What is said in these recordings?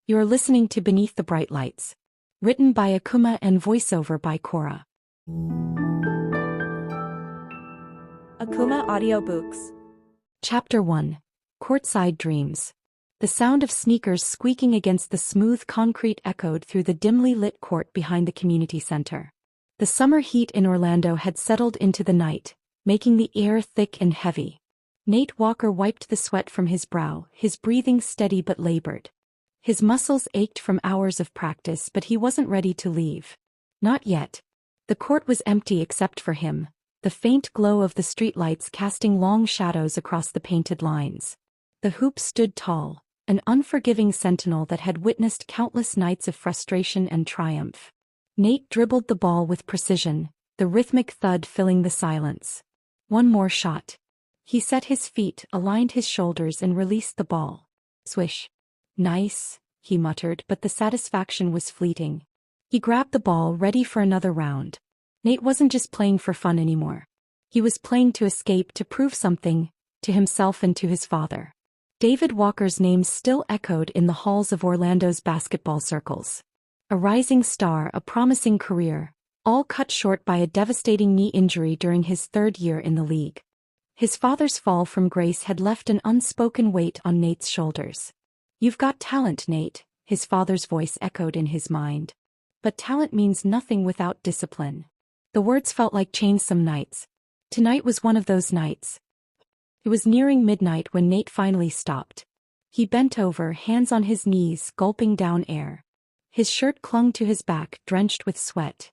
You're listening to Beneath the Bright Lights. Written by Akumah and voiceover by Cora. Akumah Audiobooks. Chapter 1. Courtside Dreams. The sound of sneakers squeaking against the smooth concrete echoed through the dimly lit court behind the community center. The summer heat in Orlando had settled into the night, making the air thick and heavy. Nate Walker wiped the sweat from his brow, his breathing steady but labored. His muscles ached from hours of practice, but he wasn't ready to leave. Not yet. The court was empty except for him, the faint glow of the streetlights casting long shadows across the painted lines. The hoop stood tall, an unforgiving sentinel that had witnessed countless nights of frustration and triumph. Nate dribbled the ball with precision, the rhythmic thud filling the silence. One more shot. He set his feet, aligned his shoulders and released the ball. Swish. Nice, he muttered, but the satisfaction was fleeting. He grabbed the ball, ready for another round. Nate wasn't just playing for fun anymore. He was playing to escape, to prove something, to himself and to his father. David Walker's name still echoed in the halls of Orlando's basketball circles. A rising star, a promising career, all cut short by a devastating knee injury during his third year in the league. His father's fall from grace had left an unspoken weight on Nate's shoulders. "You've got talent, Nate," his father's voice echoed in his mind. "But talent means nothing without discipline." The words felt like chains some nights. Tonight was one of those nights. It was nearing midnight when Nate finally stopped. He bent over, hands on his knees, gulping down air. His shirt clung to his back, drenched with sweat.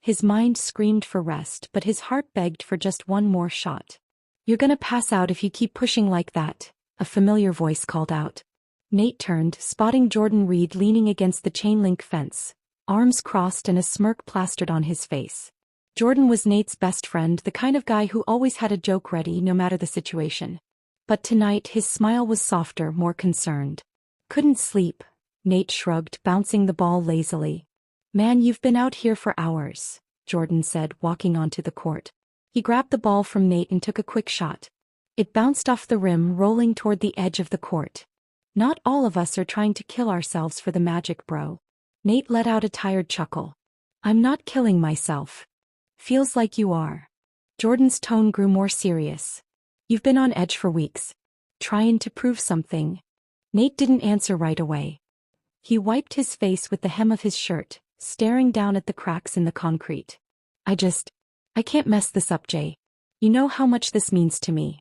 His mind screamed for rest, but his heart begged for just one more shot. "You're gonna pass out if you keep pushing like that," a familiar voice called out. Nate turned, spotting Jordan Reed leaning against the chain-link fence, arms crossed and a smirk plastered on his face. Jordan was Nate's best friend, the kind of guy who always had a joke ready no matter the situation. But tonight his smile was softer, more concerned. "Couldn't sleep," Nate shrugged, bouncing the ball lazily. "Man, you've been out here for hours," Jordan said, walking onto the court. He grabbed the ball from Nate and took a quick shot. It bounced off the rim, rolling toward the edge of the court. "Not all of us are trying to kill ourselves for the magic, bro." Nate let out a tired chuckle. "I'm not killing myself." "Feels like you are." Jordan's tone grew more serious. "You've been on edge for weeks. Trying to prove something." Nate didn't answer right away. He wiped his face with the hem of his shirt, staring down at the cracks in the concrete. I can't mess this up, Jay. You know how much this means to me."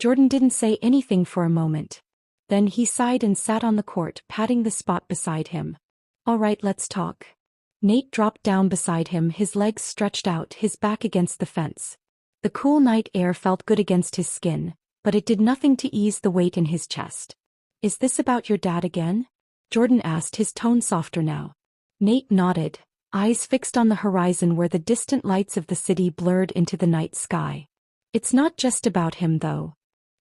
Jordan didn't say anything for a moment. Then he sighed and sat on the court, patting the spot beside him. "All right, let's talk." Nate dropped down beside him, his legs stretched out, his back against the fence. The cool night air felt good against his skin, but it did nothing to ease the weight in his chest. "Is this about your dad again?" Jordan asked, his tone softer now. Nate nodded, eyes fixed on the horizon where the distant lights of the city blurred into the night sky. "It's not just about him, though."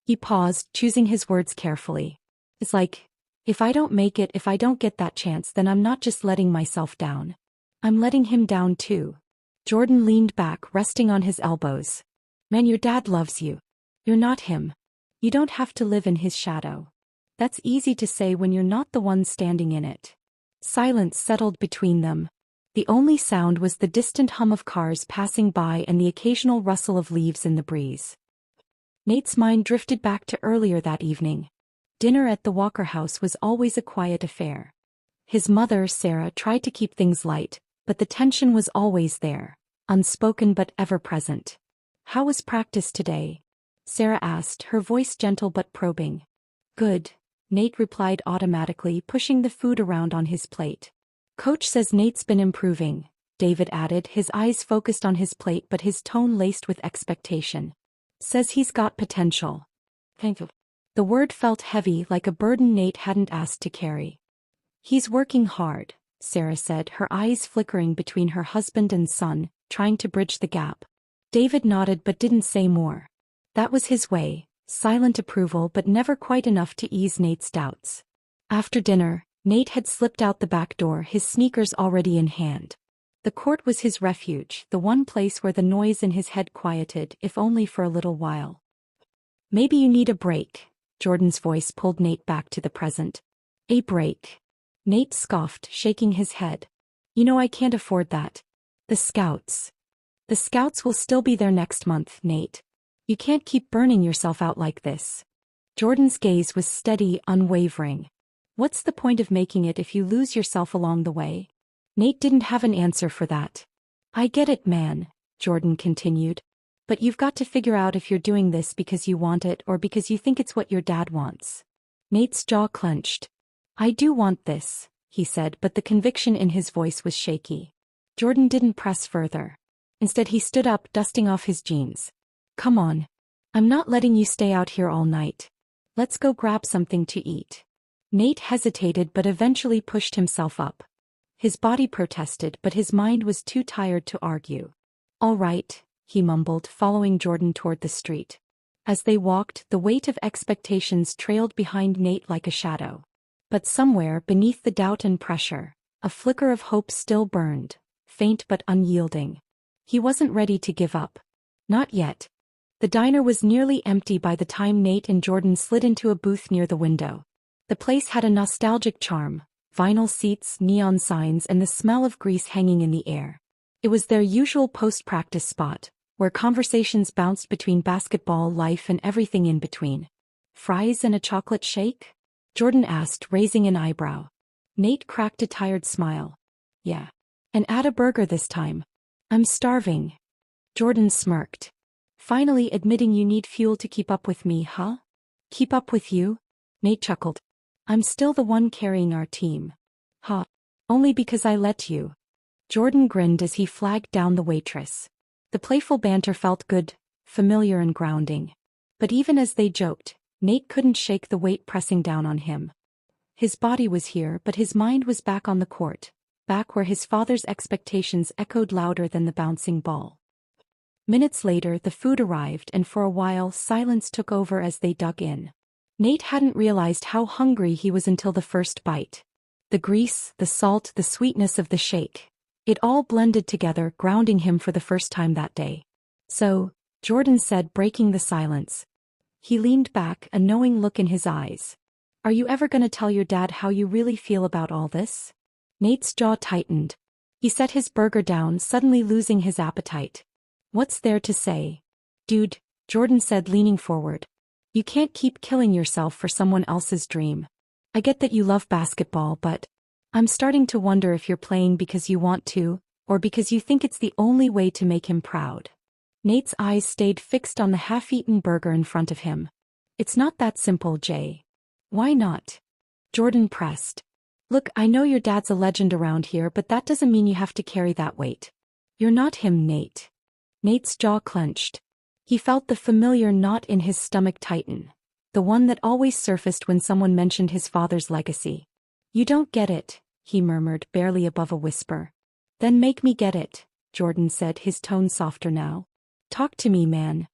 He paused, choosing his words carefully. "It's like, if I don't make it, if I don't get that chance, then I'm not just letting myself down. I'm letting him down too." Jordan leaned back, resting on his elbows. "Man, your dad loves you. You're not him. You don't have to live in his shadow." "That's easy to say when you're not the one standing in it." Silence settled between them. The only sound was the distant hum of cars passing by and the occasional rustle of leaves in the breeze. Nate's mind drifted back to earlier that evening. Dinner at the Walker house was always a quiet affair. His mother, Sarah, tried to keep things light, but the tension was always there, unspoken but ever present. "How was practice today?" Sarah asked, her voice gentle but probing. "Good," Nate replied automatically, pushing the food around on his plate. "Coach says Nate's been improving," David added, his eyes focused on his plate but his tone laced with expectation. "Says he's got potential." "Thank you." The word felt heavy, like a burden Nate hadn't asked to carry. "He's working hard," Sarah said, her eyes flickering between her husband and son, trying to bridge the gap. David nodded but didn't say more. That was his way, silent approval but never quite enough to ease Nate's doubts. After dinner, Nate had slipped out the back door, his sneakers already in hand. The court was his refuge, the one place where the noise in his head quieted, if only for a little while. "Maybe you need a break," Jordan's voice pulled Nate back to the present. "A break." Nate scoffed, shaking his head. You know I can't afford that. The Scouts. The Scouts will still be there next month, Nate. You can't keep burning yourself out like this. Jordan's gaze was steady, unwavering. What's the point of making it if you lose yourself along the way? Nate didn't have an answer for that. I get it, man, Jordan continued. But you've got to figure out if you're doing this because you want it or because you think it's what your dad wants. Nate's jaw clenched. I do want this, he said, but the conviction in his voice was shaky. Jordan didn't press further. Instead he stood up, dusting off his jeans. Come on. I'm not letting you stay out here all night. Let's go grab something to eat. Nate hesitated but eventually pushed himself up. His body protested but his mind was too tired to argue. All right, he mumbled, following Jordan toward the street. As they walked, the weight of expectations trailed behind Nate like a shadow. But somewhere beneath the doubt and pressure, a flicker of hope still burned, faint but unyielding. He wasn't ready to give up. Not yet. The diner was nearly empty by the time Nate and Jordan slid into a booth near the window. The place had a nostalgic charm, vinyl seats, neon signs, and the smell of grease hanging in the air. It was their usual post-practice spot, where conversations bounced between basketball, life, and everything in between. Fries and a chocolate shake? Jordan asked, raising an eyebrow. Nate cracked a tired smile. Yeah. And add a burger this time. I'm starving. Jordan smirked. Finally admitting you need fuel to keep up with me, huh? Keep up with you? Nate chuckled. I'm still the one carrying our team. Huh. Only because I let you. Jordan grinned as he flagged down the waitress. The playful banter felt good, familiar and grounding. But even as they joked, Nate couldn't shake the weight pressing down on him. His body was here but his mind was back on the court, back where his father's expectations echoed louder than the bouncing ball. Minutes later the food arrived and for a while silence took over as they dug in. Nate hadn't realized how hungry he was until the first bite. The grease, the salt, the sweetness of the shake. It all blended together, grounding him for the first time that day. So, Jordan said, breaking the silence. He leaned back, a knowing look in his eyes. Are you ever gonna tell your dad how you really feel about all this? Nate's jaw tightened. He set his burger down, suddenly losing his appetite. What's there to say? Dude, Jordan said, leaning forward. You can't keep killing yourself for someone else's dream. I get that you love basketball, but I'm starting to wonder if you're playing because you want to, or because you think it's the only way to make him proud. Nate's eyes stayed fixed on the half-eaten burger in front of him. It's not that simple, Jay. Why not? Jordan pressed. Look, I know your dad's a legend around here, but that doesn't mean you have to carry that weight. You're not him, Nate. Nate's jaw clenched. He felt the familiar knot in his stomach tighten, the one that always surfaced when someone mentioned his father's legacy. You don't get it, he murmured, barely above a whisper. Then make me get it, Jordan said, his tone softer now. Talk to me, man.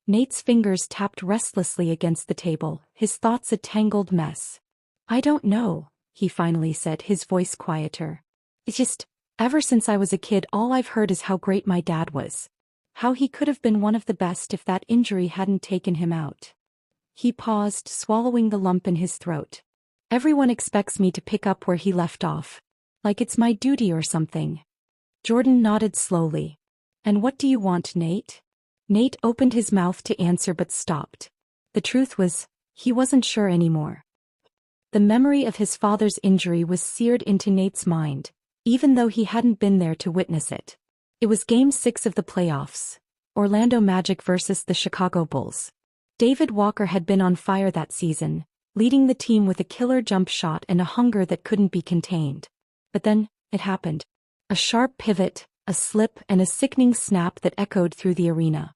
Nate's fingers tapped restlessly against the table, his thoughts a tangled mess. I don't know, he finally said, his voice quieter. It's just, ever since I was a kid all I've heard is how great my dad was. How he could have been one of the best if that injury hadn't taken him out. He paused, swallowing the lump in his throat. Everyone expects me to pick up where he left off. Like it's my duty or something. Jordan nodded slowly. And what do you want, Nate? Nate opened his mouth to answer but stopped. The truth was, he wasn't sure anymore. The memory of his father's injury was seared into Nate's mind, even though he hadn't been there to witness it. It was Game 6 of the playoffs. Orlando Magic versus the Chicago Bulls. David Walker had been on fire that season, leading the team with a killer jump shot and a hunger that couldn't be contained. But then, it happened. A sharp pivot, a slip, and a sickening snap that echoed through the arena.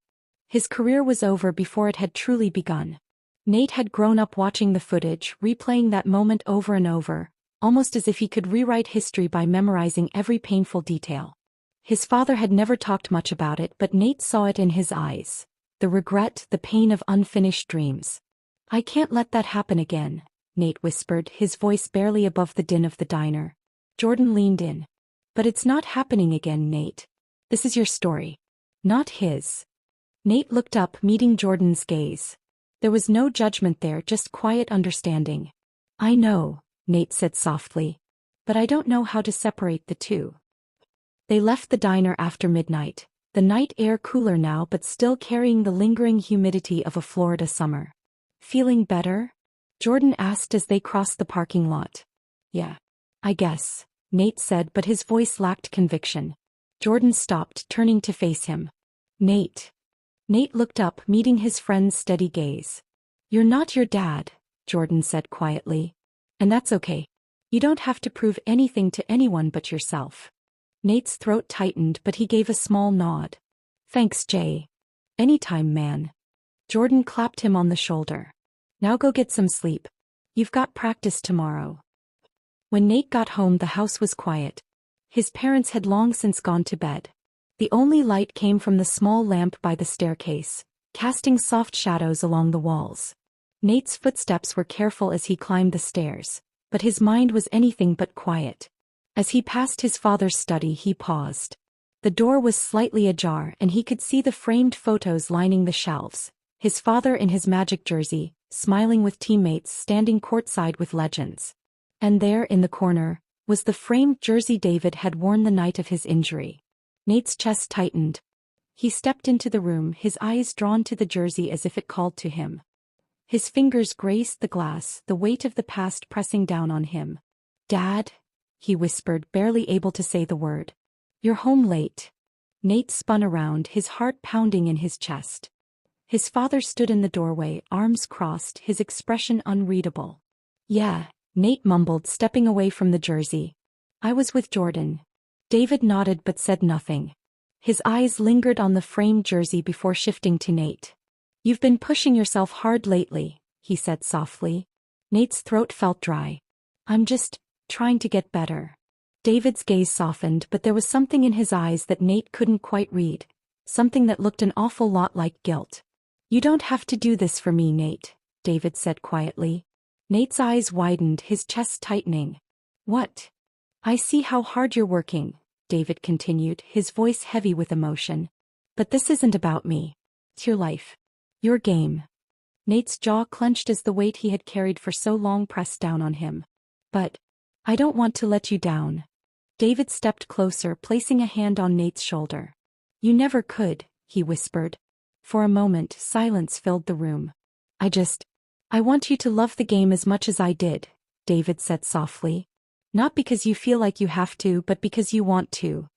His career was over before it had truly begun. Nate had grown up watching the footage, replaying that moment over and over, almost as if he could rewrite history by memorizing every painful detail. His father had never talked much about it, but Nate saw it in his eyes. The regret, the pain of unfinished dreams. I can't let that happen again, Nate whispered, his voice barely above the din of the diner. Jordan leaned in. But it's not happening again, Nate. This is your story. Not his. Nate looked up, meeting Jordan's gaze. There was no judgment there, just quiet understanding. I know, Nate said softly. but I don't know how to separate the two. They left the diner after midnight, the night air cooler now but still carrying the lingering humidity of a Florida summer. Feeling better? Jordan asked as they crossed the parking lot. Yeah. I guess, Nate said, but his voice lacked conviction. Jordan stopped, turning to face him. Nate. Nate looked up, meeting his friend's steady gaze. You're not your dad, Jordan said quietly. And that's okay. You don't have to prove anything to anyone but yourself. Nate's throat tightened, but he gave a small nod. Thanks, Jay. Anytime, man. Jordan clapped him on the shoulder. Now go get some sleep. You've got practice tomorrow. When Nate got home, the house was quiet. His parents had long since gone to bed. The only light came from the small lamp by the staircase, casting soft shadows along the walls. Nate's footsteps were careful as he climbed the stairs, but his mind was anything but quiet. As he passed his father's study, he paused. The door was slightly ajar and he could see the framed photos lining the shelves. His father in his Magic jersey, smiling with teammates standing courtside with legends. And there in the corner was the framed jersey David had worn the night of his injury. Nate's chest tightened. He stepped into the room, his eyes drawn to the jersey as if it called to him. His fingers grazed the glass, the weight of the past pressing down on him. Dad? He whispered, barely able to say the word. You're home late. Nate spun around, his heart pounding in his chest. His father stood in the doorway, arms crossed, his expression unreadable. Yeah, Nate mumbled, stepping away from the jersey. I was with Jordan. David nodded but said nothing. His eyes lingered on the framed jersey before shifting to Nate. You've been pushing yourself hard lately, he said softly. Nate's throat felt dry. I'm just trying to get better. David's gaze softened, but there was something in his eyes that Nate couldn't quite read, something that looked an awful lot like guilt. You don't have to do this for me, Nate, David said quietly. Nate's eyes widened, his chest tightening. What? I see how hard you're working, David continued, his voice heavy with emotion. But this isn't about me. It's your life. Your game. Nate's jaw clenched as the weight he had carried for so long pressed down on him. But I don't want to let you down. David stepped closer, placing a hand on Nate's shoulder. You never could, he whispered. For a moment, silence filled the room. I want you to love the game as much as I did, David said softly. Not because you feel like you have to, but because you want to.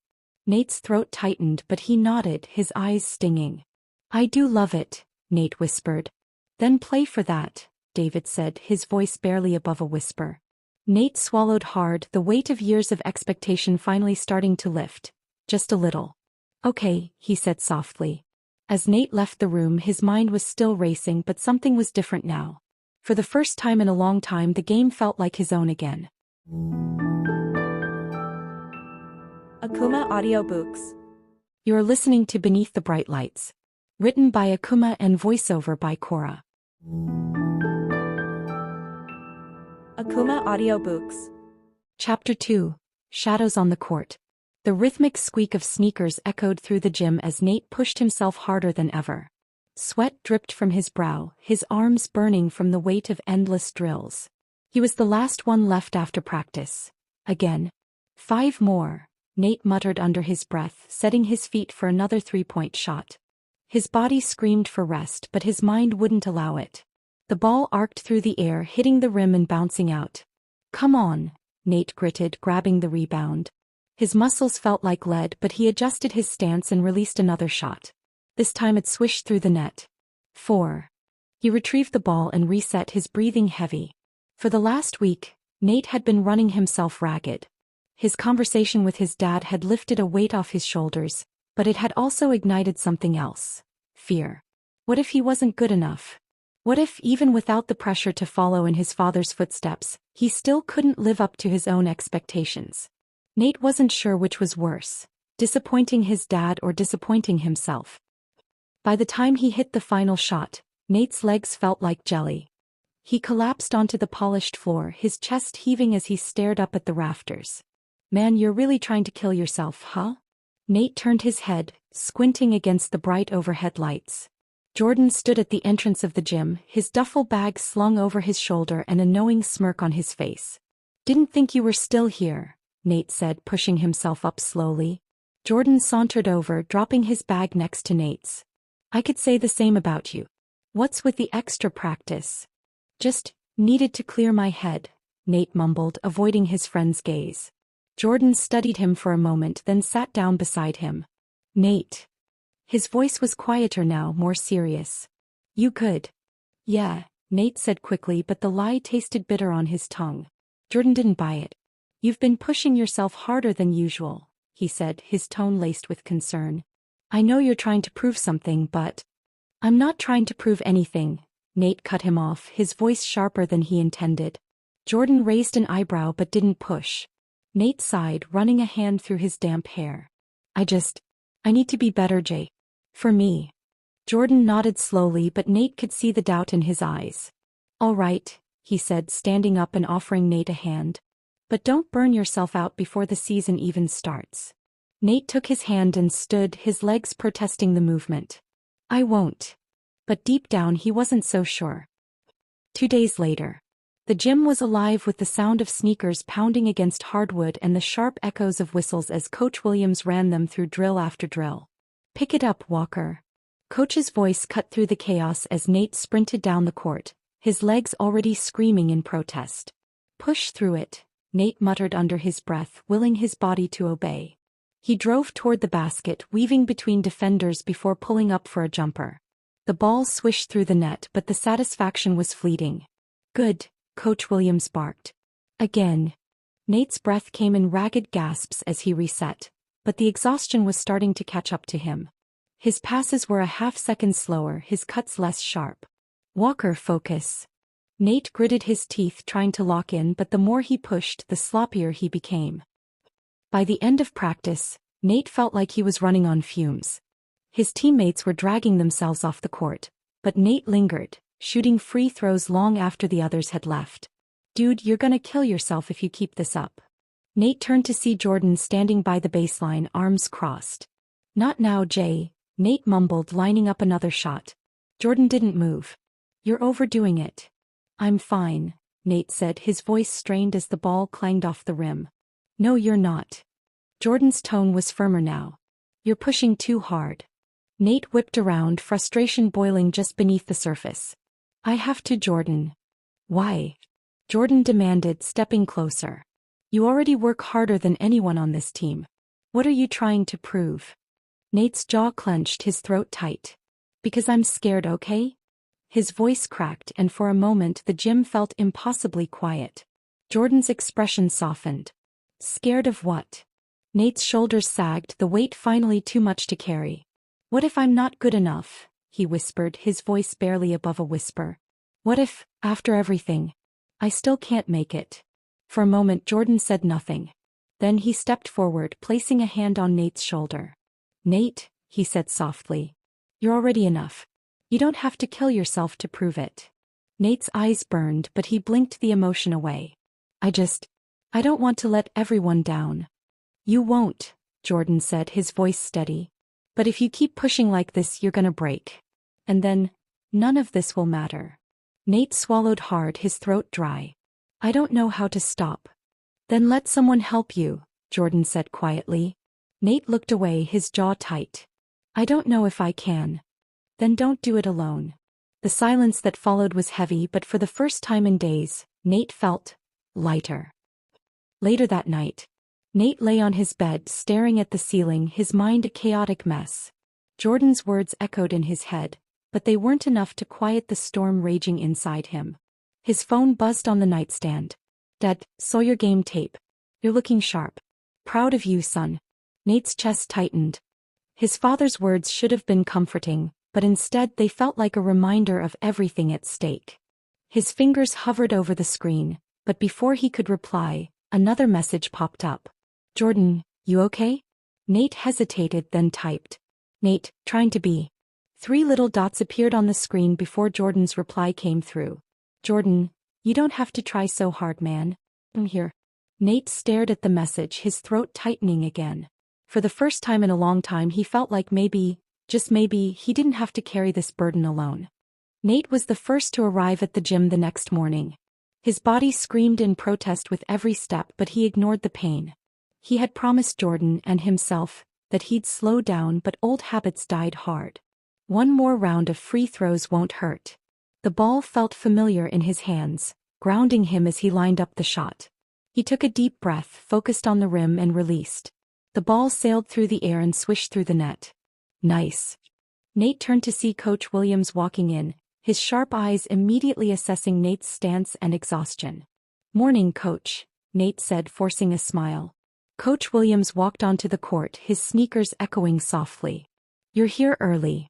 Nate's throat tightened, but he nodded, his eyes stinging. I do love it, Nate whispered. Then play for that, David said, his voice barely above a whisper. Nate swallowed hard, the weight of years of expectation finally starting to lift. Just a little. Okay, he said softly. As Nate left the room, his mind was still racing, but something was different now. For the first time in a long time, the game felt like his own again. Akumah Audiobooks. You are listening to Beneath the Bright Lights. Written by Akumah and voiceover by Cora. Akumah Audiobooks. Chapter 2. Shadows on the Court. The rhythmic squeak of sneakers echoed through the gym as Nate pushed himself harder than ever. Sweat dripped from his brow, his arms burning from the weight of endless drills. He was the last one left after practice. Again. 5 more, Nate muttered under his breath, setting his feet for another 3-point shot. His body screamed for rest, but his mind wouldn't allow it. The ball arced through the air, hitting the rim and bouncing out. Come on, Nate gritted, grabbing the rebound. His muscles felt like lead, but he adjusted his stance and released another shot. This time it swished through the net. 4. He retrieved the ball and reset, his breathing heavy. For the last week, Nate had been running himself ragged. His conversation with his dad had lifted a weight off his shoulders, but it had also ignited something else. Fear. What if he wasn't good enough? What if, even without the pressure to follow in his father's footsteps, he still couldn't live up to his own expectations? Nate wasn't sure which was worse, disappointing his dad or disappointing himself. By the time he hit the final shot, Nate's legs felt like jelly. He collapsed onto the polished floor, his chest heaving as he stared up at the rafters. Man, you're really trying to kill yourself, huh? Nate turned his head, squinting against the bright overhead lights. Jordan stood at the entrance of the gym, his duffel bag slung over his shoulder and a knowing smirk on his face. Didn't think you were still here, Nate said, pushing himself up slowly. Jordan sauntered over, dropping his bag next to Nate's. I could say the same about you. What's with the extra practice? Just needed to clear my head, Nate mumbled, avoiding his friend's gaze. Jordan studied him for a moment, then sat down beside him. Nate. His voice was quieter now, more serious. You could. Yeah, Nate said quickly, but the lie tasted bitter on his tongue. Jordan didn't buy it. You've been pushing yourself harder than usual, he said, his tone laced with concern. I know you're trying to prove something, but I'm not trying to prove anything, Nate cut him off, his voice sharper than he intended. Jordan raised an eyebrow but didn't push. Nate sighed, running a hand through his damp hair. I need to be better, Jay. For me. Jordan nodded slowly, but Nate could see the doubt in his eyes. All right, he said, standing up and offering Nate a hand. But don't burn yourself out before the season even starts. Nate took his hand and stood, his legs protesting the movement. I won't. But deep down he wasn't so sure. 2 days later. The gym was alive with the sound of sneakers pounding against hardwood and the sharp echoes of whistles as Coach Williams ran them through drill after drill. Pick it up, Walker. Coach's voice cut through the chaos as Nate sprinted down the court, his legs already screaming in protest. Push through it, Nate muttered under his breath, willing his body to obey. He drove toward the basket, weaving between defenders before pulling up for a jumper. The ball swished through the net, but the satisfaction was fleeting. Good, Coach Williams barked. Again. Nate's breath came in ragged gasps as he reset, but the exhaustion was starting to catch up to him. His passes were a half-second slower, his cuts less sharp. Walker, focus. Nate gritted his teeth, trying to lock in, but the more he pushed, the sloppier he became. By the end of practice, Nate felt like he was running on fumes. His teammates were dragging themselves off the court, but Nate lingered, shooting free throws long after the others had left. Dude, you're gonna kill yourself if you keep this up. Nate turned to see Jordan standing by the baseline, arms crossed. Not now, Jay, Nate mumbled, lining up another shot. Jordan didn't move. You're overdoing it. I'm fine, Nate said, his voice strained as the ball clanged off the rim. No, you're not. Jordan's tone was firmer now. You're pushing too hard. Nate whipped around, frustration boiling just beneath the surface. I have to, Jordan. Why? Jordan demanded, stepping closer. You already work harder than anyone on this team. What are you trying to prove? Nate's jaw clenched, his throat tight. Because I'm scared, okay? His voice cracked, and for a moment the gym felt impossibly quiet. Jordan's expression softened. Scared of what? Nate's shoulders sagged, the weight finally too much to carry. What if I'm not good enough? He whispered, his voice barely above a whisper. What if, after everything, I still can't make it? For a moment Jordan said nothing. Then he stepped forward, placing a hand on Nate's shoulder. Nate, he said softly. You're already enough. You don't have to kill yourself to prove it. Nate's eyes burned, but he blinked the emotion away. I don't want to let everyone down. You won't, Jordan said, his voice steady. But if you keep pushing like this, you're gonna break. And then, none of this will matter. Nate swallowed hard, his throat dry. I don't know how to stop. Then let someone help you, Jordan said quietly. Nate looked away, his jaw tight. I don't know if I can. Then don't do it alone. The silence that followed was heavy, but for the first time in days, Nate felt lighter. Later that night, Nate lay on his bed, staring at the ceiling, his mind a chaotic mess. Jordan's words echoed in his head, but they weren't enough to quiet the storm raging inside him. His phone buzzed on the nightstand. Dad, saw your game tape. You're looking sharp. Proud of you, son. Nate's chest tightened. His father's words should have been comforting, but instead they felt like a reminder of everything at stake. His fingers hovered over the screen, but before he could reply, another message popped up. Jordan, you okay? Nate hesitated, then typed. Nate, trying to be. 3 little dots appeared on the screen before Jordan's reply came through. Jordan, you don't have to try so hard, man. I'm here. Nate stared at the message, his throat tightening again. For the first time in a long time he felt like maybe, just maybe, he didn't have to carry this burden alone. Nate was the first to arrive at the gym the next morning. His body screamed in protest with every step, but he ignored the pain. He had promised Jordan and himself that he'd slow down, but old habits died hard. One more round of free throws won't hurt. The ball felt familiar in his hands, grounding him as he lined up the shot. He took a deep breath, focused on the rim, and released. The ball sailed through the air and swished through the net. Nice. Nate turned to see Coach Williams walking in, his sharp eyes immediately assessing Nate's stance and exhaustion. "Morning, Coach," Nate said, forcing a smile. Coach Williams walked onto the court, his sneakers echoing softly. "You're here early."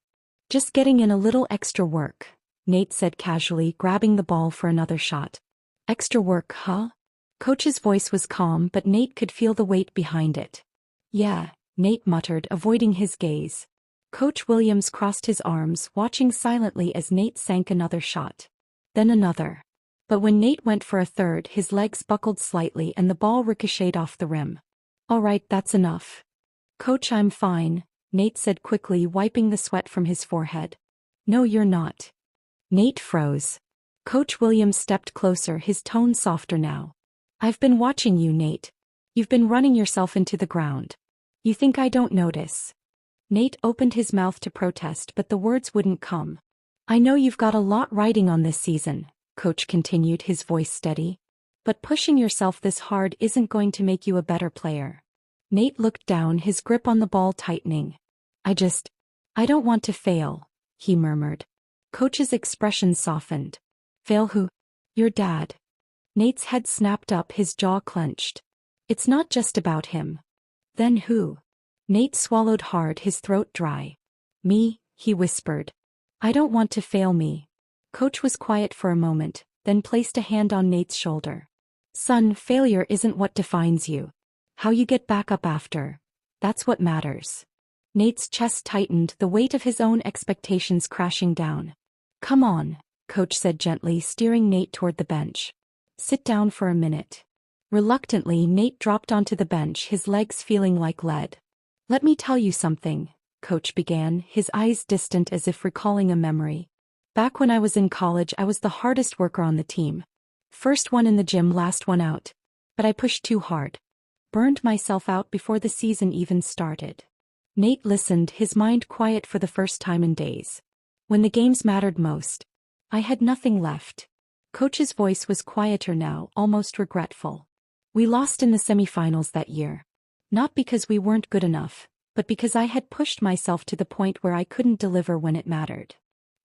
"Just getting in a little extra work," Nate said casually, grabbing the ball for another shot. "Extra work, huh?" Coach's voice was calm, but Nate could feel the weight behind it. "Yeah," Nate muttered, avoiding his gaze. Coach Williams crossed his arms, watching silently as Nate sank another shot. Then another. But when Nate went for a third, his legs buckled slightly and the ball ricocheted off the rim. "All right, that's enough." "Coach, I'm fine," Nate said quickly, wiping the sweat from his forehead. "No, you're not." Nate froze. Coach Williams stepped closer, his tone softer now. "I've been watching you, Nate. You've been running yourself into the ground. You think I don't notice?" Nate opened his mouth to protest, but the words wouldn't come. "I know you've got a lot riding on this season," Coach continued, his voice steady. "But pushing yourself this hard isn't going to make you a better player." Nate looked down, his grip on the ball tightening. I don't want to fail," he murmured. Coach's expression softened. "Fail who?" "Your dad." Nate's head snapped up, his jaw clenched. "It's not just about him." "Then who?" Nate swallowed hard, his throat dry. "Me," he whispered. "I don't want to fail me." Coach was quiet for a moment, then placed a hand on Nate's shoulder. "Son, failure isn't what defines you. How you get back up after. That's what matters." Nate's chest tightened, the weight of his own expectations crashing down. "Come on," Coach said gently, steering Nate toward the bench. "Sit down for a minute." Reluctantly, Nate dropped onto the bench, his legs feeling like lead. "Let me tell you something," Coach began, his eyes distant as if recalling a memory. "Back when I was in college, I was the hardest worker on the team. First one in the gym, last one out. But I pushed too hard. Burned myself out before the season even started." Nate listened, his mind quiet for the first time in days. "When the games mattered most, I had nothing left." Coach's voice was quieter now, almost regretful. "We lost in the semifinals that year. Not because we weren't good enough, but because I had pushed myself to the point where I couldn't deliver when it mattered."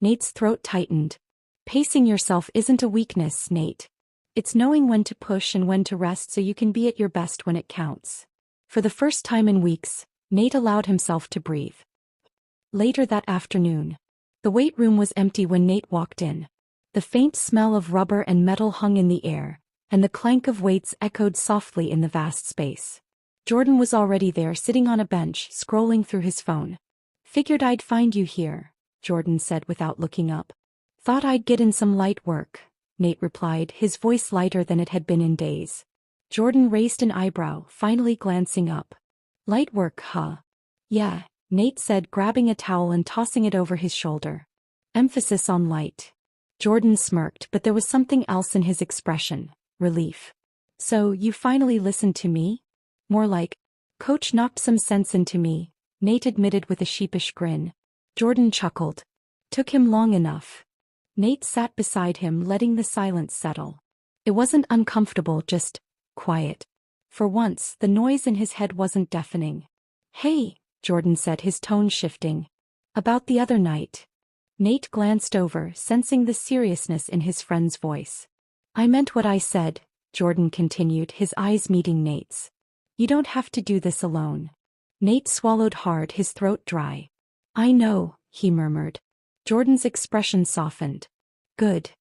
Nate's throat tightened. "Pacing yourself isn't a weakness, Nate. It's knowing when to push and when to rest so you can be at your best when it counts." For the first time in weeks, Nate allowed himself to breathe. Later that afternoon, the weight room was empty when Nate walked in. The faint smell of rubber and metal hung in the air, and the clank of weights echoed softly in the vast space. Jordan was already there, sitting on a bench, scrolling through his phone. "Figured I'd find you here," Jordan said without looking up. "Thought I'd get in some light work," Nate replied, his voice lighter than it had been in days. Jordan raised an eyebrow, finally glancing up. "Light work, huh?" "Yeah," Nate said, grabbing a towel and tossing it over his shoulder. "Emphasis on light." Jordan smirked, but there was something else in his expression. Relief. "So, you finally listened to me?" "More like, Coach knocked some sense into me," Nate admitted with a sheepish grin. Jordan chuckled. "Took him long enough." Nate sat beside him, letting the silence settle. It wasn't uncomfortable, just quiet. For once, the noise in his head wasn't deafening. "Hey," Jordan said, his tone shifting. "About the other night." Nate glanced over, sensing the seriousness in his friend's voice. "I meant what I said," Jordan continued, his eyes meeting Nate's. "You don't have to do this alone." Nate swallowed hard, his throat dry. "I know," he murmured. Jordan's expression softened. "Good."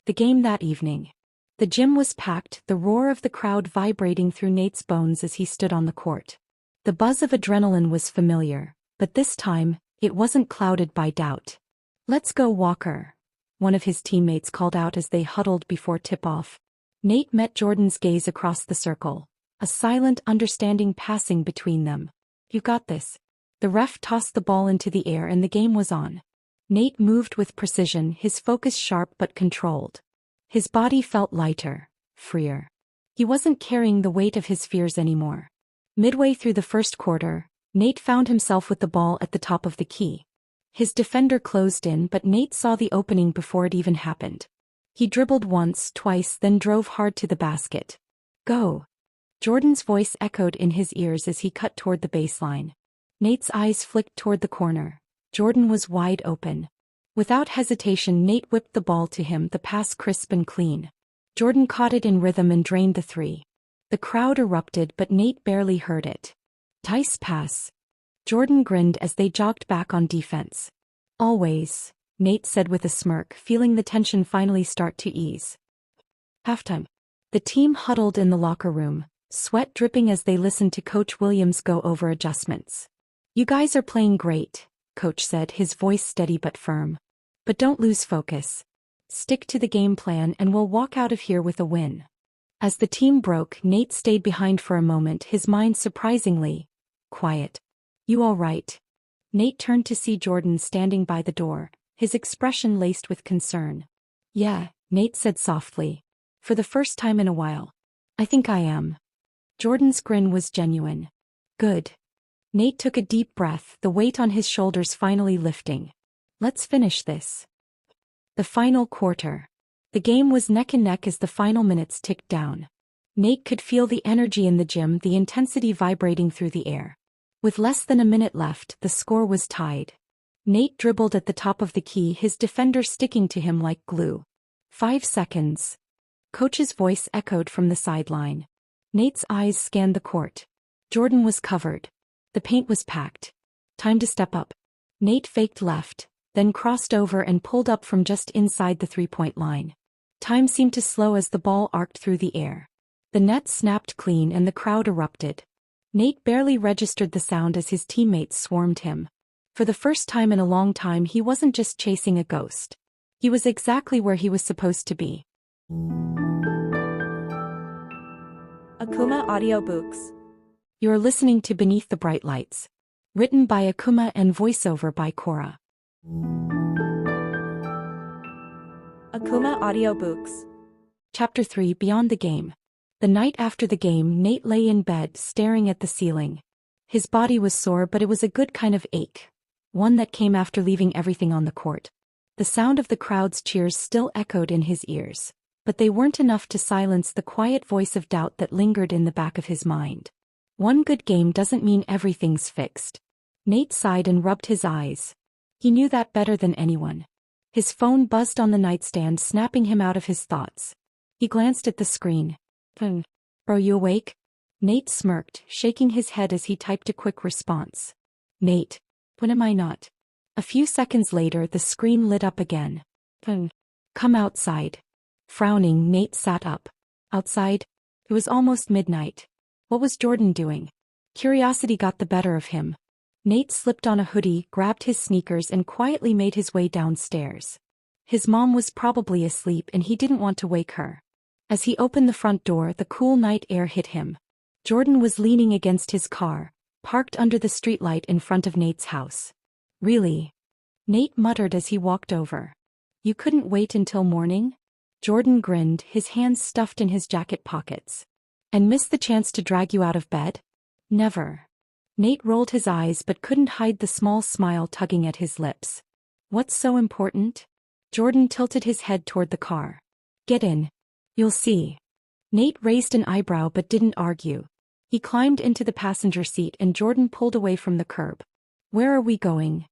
The game that evening. The gym was packed, the roar of the crowd vibrating through Nate's bones as he stood on the court. The buzz of adrenaline was familiar, but this time, it wasn't clouded by doubt. "Let's go, Walker," one of his teammates called out as they huddled before tip-off. Nate met Jordan's gaze across the circle, a silent understanding passing between them. "You got this." The ref tossed the ball into the air and the game was on. Nate moved with precision, his focus sharp but controlled. His body felt lighter, freer. He wasn't carrying the weight of his fears anymore. Midway through the first quarter, Nate found himself with the ball at the top of the key. His defender closed in, but Nate saw the opening before it even happened. He dribbled once, twice, then drove hard to the basket. Go! Jordan's voice echoed in his ears as he cut toward the baseline. Nate's eyes flicked toward the corner. Jordan was wide open. Without hesitation, Nate whipped the ball to him, the pass crisp and clean. Jordan caught it in rhythm and drained the three. The crowd erupted, but Nate barely heard it. Tice pass. Jordan grinned as they jogged back on defense. Always, Nate said with a smirk, feeling the tension finally start to ease. Halftime. The team huddled in the locker room, sweat dripping as they listened to Coach Williams go over adjustments. You guys are playing great, Coach said, his voice steady but firm. But don't lose focus. Stick to the game plan and we'll walk out of here with a win. As the team broke, Nate stayed behind for a moment, his mind surprisingly quiet. You all right? Nate turned to see Jordan standing by the door, his expression laced with concern. Yeah, Nate said softly. For the first time in a while. I think I am. Jordan's grin was genuine. Good. Nate took a deep breath, the weight on his shoulders finally lifting. Let's finish this. The final quarter. The game was neck and neck as the final minutes ticked down. Nate could feel the energy in the gym, the intensity vibrating through the air. With less than a minute left, the score was tied. Nate dribbled at the top of the key, his defender sticking to him like glue. 5 seconds. Coach's voice echoed from the sideline. Nate's eyes scanned the court. Jordan was covered. The paint was packed. Time to step up. Nate faked left, then crossed over and pulled up from just inside the three-point line. Time seemed to slow as the ball arced through the air. The net snapped clean and the crowd erupted. Nate barely registered the sound as his teammates swarmed him. For the first time in a long time, he wasn't just chasing a ghost. He was exactly where he was supposed to be. Akumah Audiobooks. You're listening to Beneath the Bright Lights. Written by Akumah and voiceover by Cora. Akumah Audiobooks. Chapter 3, Beyond the Game. The night after the game, Nate lay in bed, staring at the ceiling. His body was sore, but it was a good kind of ache. One that came after leaving everything on the court. The sound of the crowd's cheers still echoed in his ears, but they weren't enough to silence the quiet voice of doubt that lingered in the back of his mind. One good game doesn't mean everything's fixed. Nate sighed and rubbed his eyes. He knew that better than anyone. His phone buzzed on the nightstand, snapping him out of his thoughts. He glanced at the screen. Bro, you awake? Nate smirked, shaking his head as he typed a quick response. Nate, when am I not? A few seconds later, the screen lit up again. Come outside. Frowning, Nate sat up. Outside? It was almost midnight. What was Jordan doing? Curiosity got the better of him. Nate slipped on a hoodie, grabbed his sneakers, and quietly made his way downstairs. His mom was probably asleep and he didn't want to wake her. As he opened the front door, the cool night air hit him. Jordan was leaning against his car, parked under the streetlight in front of Nate's house. Really? Nate muttered as he walked over. You couldn't wait until morning? Jordan grinned, his hands stuffed in his jacket pockets. And miss the chance to drag you out of bed? Never. Nate rolled his eyes but couldn't hide the small smile tugging at his lips. What's so important? Jordan tilted his head toward the car. Get in. You'll see. Nate raised an eyebrow but didn't argue. He climbed into the passenger seat and Jordan pulled away from the curb. Where are we going?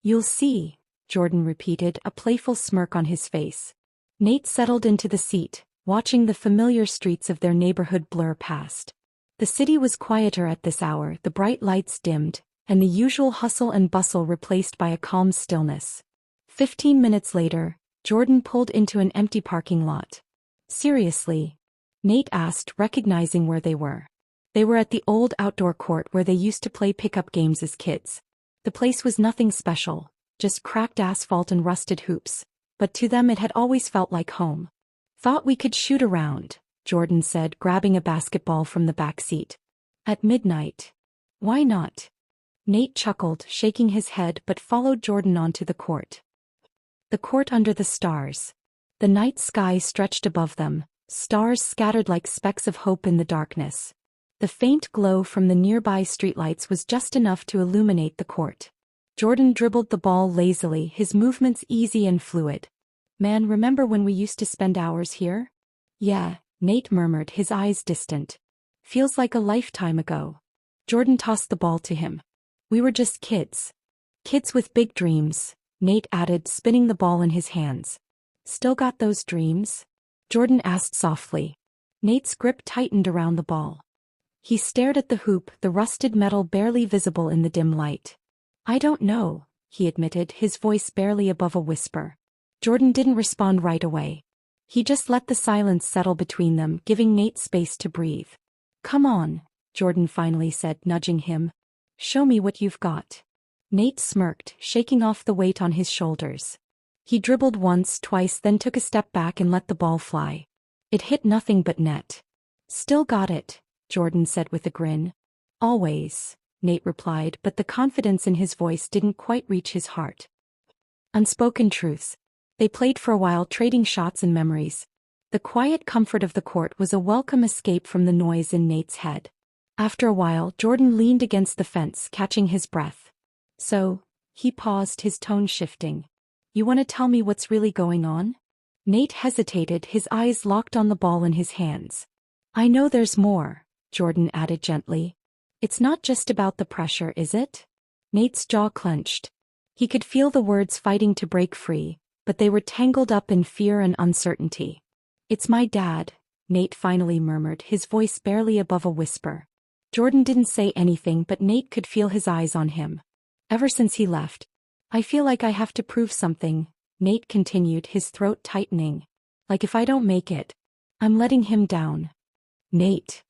You'll see, Jordan repeated, a playful smirk on his face. Nate settled into the seat, watching the familiar streets of their neighborhood blur past. The city was quieter at this hour, the bright lights dimmed, and the usual hustle and bustle replaced by a calm stillness. 15 minutes later, Jordan pulled into an empty parking lot. Seriously? Nate asked, recognizing where they were. They were at the old outdoor court where they used to play pickup games as kids. The place was nothing special, just cracked asphalt and rusted hoops, but to them it had always felt like home. Thought we could shoot around, Jordan said, grabbing a basketball from the back seat. At midnight. Why not? Nate chuckled, shaking his head, but followed Jordan onto the court. The court under the stars. The night sky stretched above them, stars scattered like specks of hope in the darkness. The faint glow from the nearby streetlights was just enough to illuminate the court. Jordan dribbled the ball lazily, his movements easy and fluid. "Man, remember when we used to spend hours here?" "Yeah," Nate murmured, his eyes distant. "Feels like a lifetime ago." Jordan tossed the ball to him. "We were just kids." "Kids with big dreams," Nate added, spinning the ball in his hands. "Still got those dreams?" Jordan asked softly. Nate's grip tightened around the ball. He stared at the hoop, the rusted metal barely visible in the dim light. "I don't know," he admitted, his voice barely above a whisper. Jordan didn't respond right away. He just let the silence settle between them, giving Nate space to breathe. "Come on," Jordan finally said, nudging him. "Show me what you've got." Nate smirked, shaking off the weight on his shoulders. He dribbled once, twice, then took a step back and let the ball fly. It hit nothing but net. "Still got it," Jordan said with a grin. "Always," Nate replied, but the confidence in his voice didn't quite reach his heart. Unspoken truths. They played for a while, trading shots and memories. The quiet comfort of the court was a welcome escape from the noise in Nate's head. After a while, Jordan leaned against the fence, catching his breath. "So," he paused, his tone shifting. "You want to tell me what's really going on?" Nate hesitated, his eyes locked on the ball in his hands. "I know there's more," Jordan added gently. "It's not just about the pressure, is it?" Nate's jaw clenched. He could feel the words fighting to break free, but they were tangled up in fear and uncertainty. "It's my dad," Nate finally murmured, his voice barely above a whisper. Jordan didn't say anything, but Nate could feel his eyes on him. "Ever since he left, I feel like I have to prove something," Nate continued, his throat tightening. "Like if I don't make it, I'm letting him down." "Nate."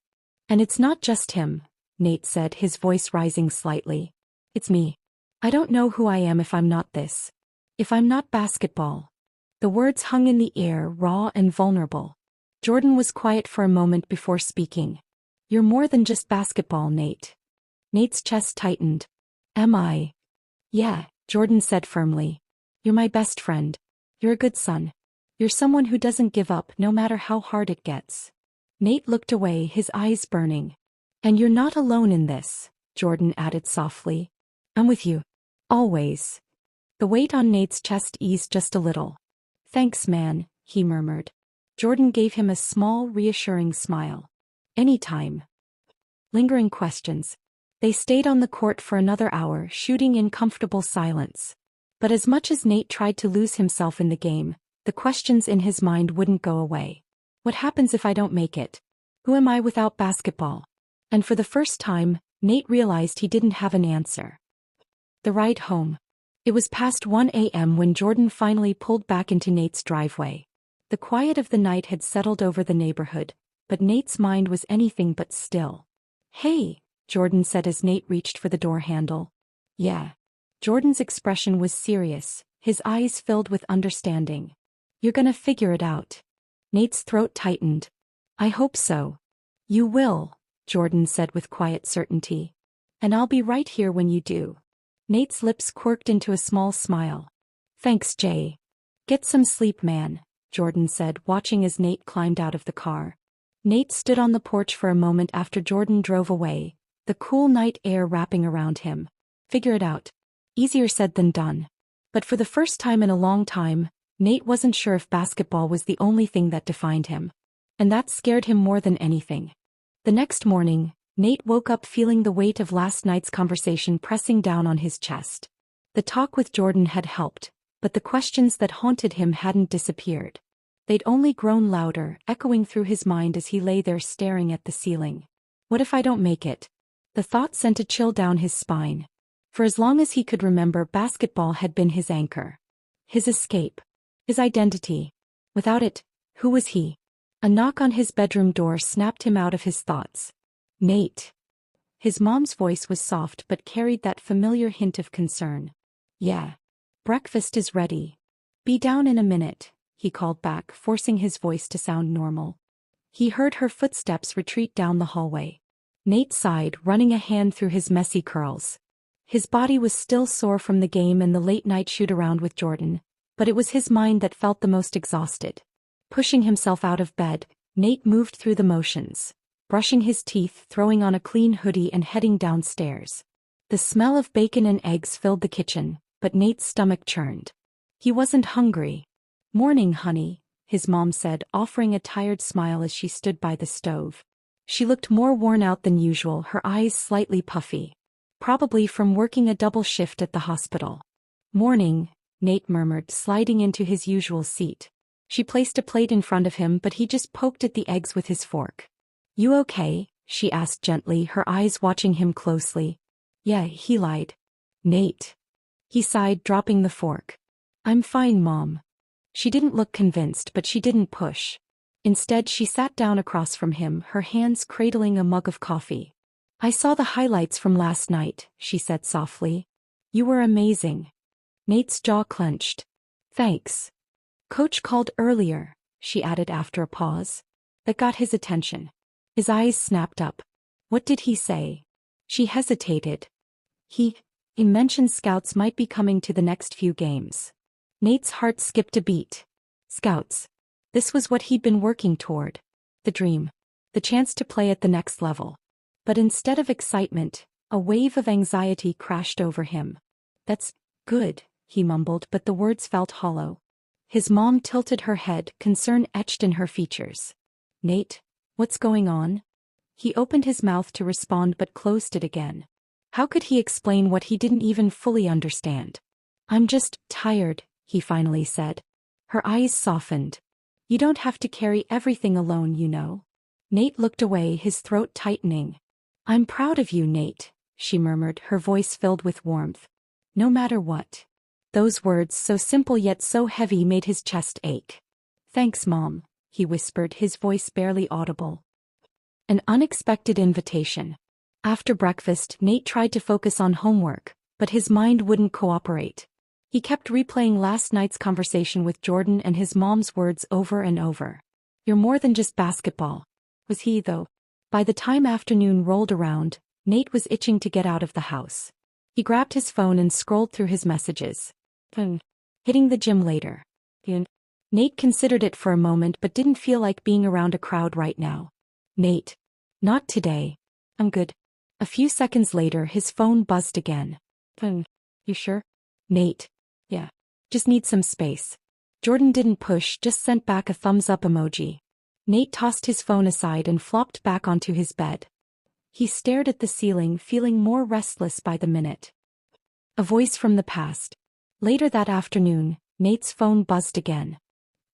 "And it's not just him," Nate said, his voice rising slightly. "It's me. I don't know who I am if I'm not this. If I'm not basketball." The words hung in the air, raw and vulnerable. Jordan was quiet for a moment before speaking. "You're more than just basketball, Nate." Nate's chest tightened. "Am I?" "Yeah," Jordan said firmly. "You're my best friend. You're a good son. You're someone who doesn't give up no matter how hard it gets." Nate looked away, his eyes burning. "And you're not alone in this," Jordan added softly. "I'm with you. Always." The weight on Nate's chest eased just a little. "Thanks, man," he murmured. Jordan gave him a small, reassuring smile. "Anytime." Lingering questions. They stayed on the court for another hour, shooting in comfortable silence. But as much as Nate tried to lose himself in the game, the questions in his mind wouldn't go away. What happens if I don't make it? Who am I without basketball? And for the first time, Nate realized he didn't have an answer. The ride home. It was past 1 a.m. when Jordan finally pulled back into Nate's driveway. The quiet of the night had settled over the neighborhood, but Nate's mind was anything but still. "Hey," Jordan said as Nate reached for the door handle. "Yeah." Jordan's expression was serious, his eyes filled with understanding. "You're gonna figure it out." Nate's throat tightened. "I hope so." "You will," Jordan said with quiet certainty. "And I'll be right here when you do." Nate's lips quirked into a small smile. "Thanks, Jay." "Get some sleep, man," Jordan said, watching as Nate climbed out of the car. Nate stood on the porch for a moment after Jordan drove away, the cool night air wrapping around him. Figure it out. Easier said than done. But for the first time in a long time, Nate wasn't sure if basketball was the only thing that defined him. And that scared him more than anything. The next morning, Nate woke up feeling the weight of last night's conversation pressing down on his chest. The talk with Jordan had helped, but the questions that haunted him hadn't disappeared. They'd only grown louder, echoing through his mind as he lay there staring at the ceiling. What if I don't make it? The thought sent a chill down his spine. For as long as he could remember, basketball had been his anchor. His escape. His identity. Without it, who was he? A knock on his bedroom door snapped him out of his thoughts. "Nate." His mom's voice was soft but carried that familiar hint of concern. "Yeah. Breakfast is ready. Be down in a minute," he called back, forcing his voice to sound normal. He heard her footsteps retreat down the hallway. Nate sighed, running a hand through his messy curls. His body was still sore from the game and the late-night shoot-around with Jordan, but it was his mind that felt the most exhausted. Pushing himself out of bed, Nate moved through the motions, brushing his teeth, throwing on a clean hoodie and heading downstairs. The smell of bacon and eggs filled the kitchen, but Nate's stomach churned. He wasn't hungry. "Morning, honey," his mom said, offering a tired smile as she stood by the stove. She looked more worn out than usual, her eyes slightly puffy. Probably from working a double shift at the hospital. "Morning," Nate murmured, sliding into his usual seat. She placed a plate in front of him, but he just poked at the eggs with his fork. "You okay?" she asked gently, her eyes watching him closely. "Yeah," he lied. "Nate." He sighed, dropping the fork. "I'm fine, Mom." She didn't look convinced, but she didn't push. Instead, she sat down across from him, her hands cradling a mug of coffee. "I saw the highlights from last night," she said softly. "You were amazing." Nate's jaw clenched. "Thanks. Coach called earlier," she added after a pause. That got his attention. His eyes snapped up. "What did he say?" She hesitated. He mentioned scouts might be coming to the next few games." Nate's heart skipped a beat. Scouts. This was what he'd been working toward. The dream. The chance to play at the next level. But instead of excitement, a wave of anxiety crashed over him. "That's good," he mumbled, but the words felt hollow. His mom tilted her head, concern etched in her features. "Nate, what's going on?" He opened his mouth to respond but closed it again. How could he explain what he didn't even fully understand? "I'm just tired," he finally said. Her eyes softened. "You don't have to carry everything alone, you know." Nate looked away, his throat tightening. "I'm proud of you, Nate," she murmured, her voice filled with warmth. "No matter what." Those words, so simple yet so heavy, made his chest ache. "Thanks, Mom," he whispered, his voice barely audible. An unexpected invitation. After breakfast, Nate tried to focus on homework, but his mind wouldn't cooperate. He kept replaying last night's conversation with Jordan and his mom's words over and over. "You're more than just basketball." Was he, though? By the time afternoon rolled around, Nate was itching to get out of the house. He grabbed his phone and scrolled through his messages. Hitting the gym later. Nate considered it for a moment but didn't feel like being around a crowd right now. "Nate. Not today. I'm good." A few seconds later, his phone buzzed again. "You sure?" "Nate. Yeah. Just need some space." Jordan didn't push, just sent back a thumbs-up emoji. Nate tossed his phone aside and flopped back onto his bed. He stared at the ceiling, feeling more restless by the minute. A voice from the past. Later that afternoon, Nate's phone buzzed again.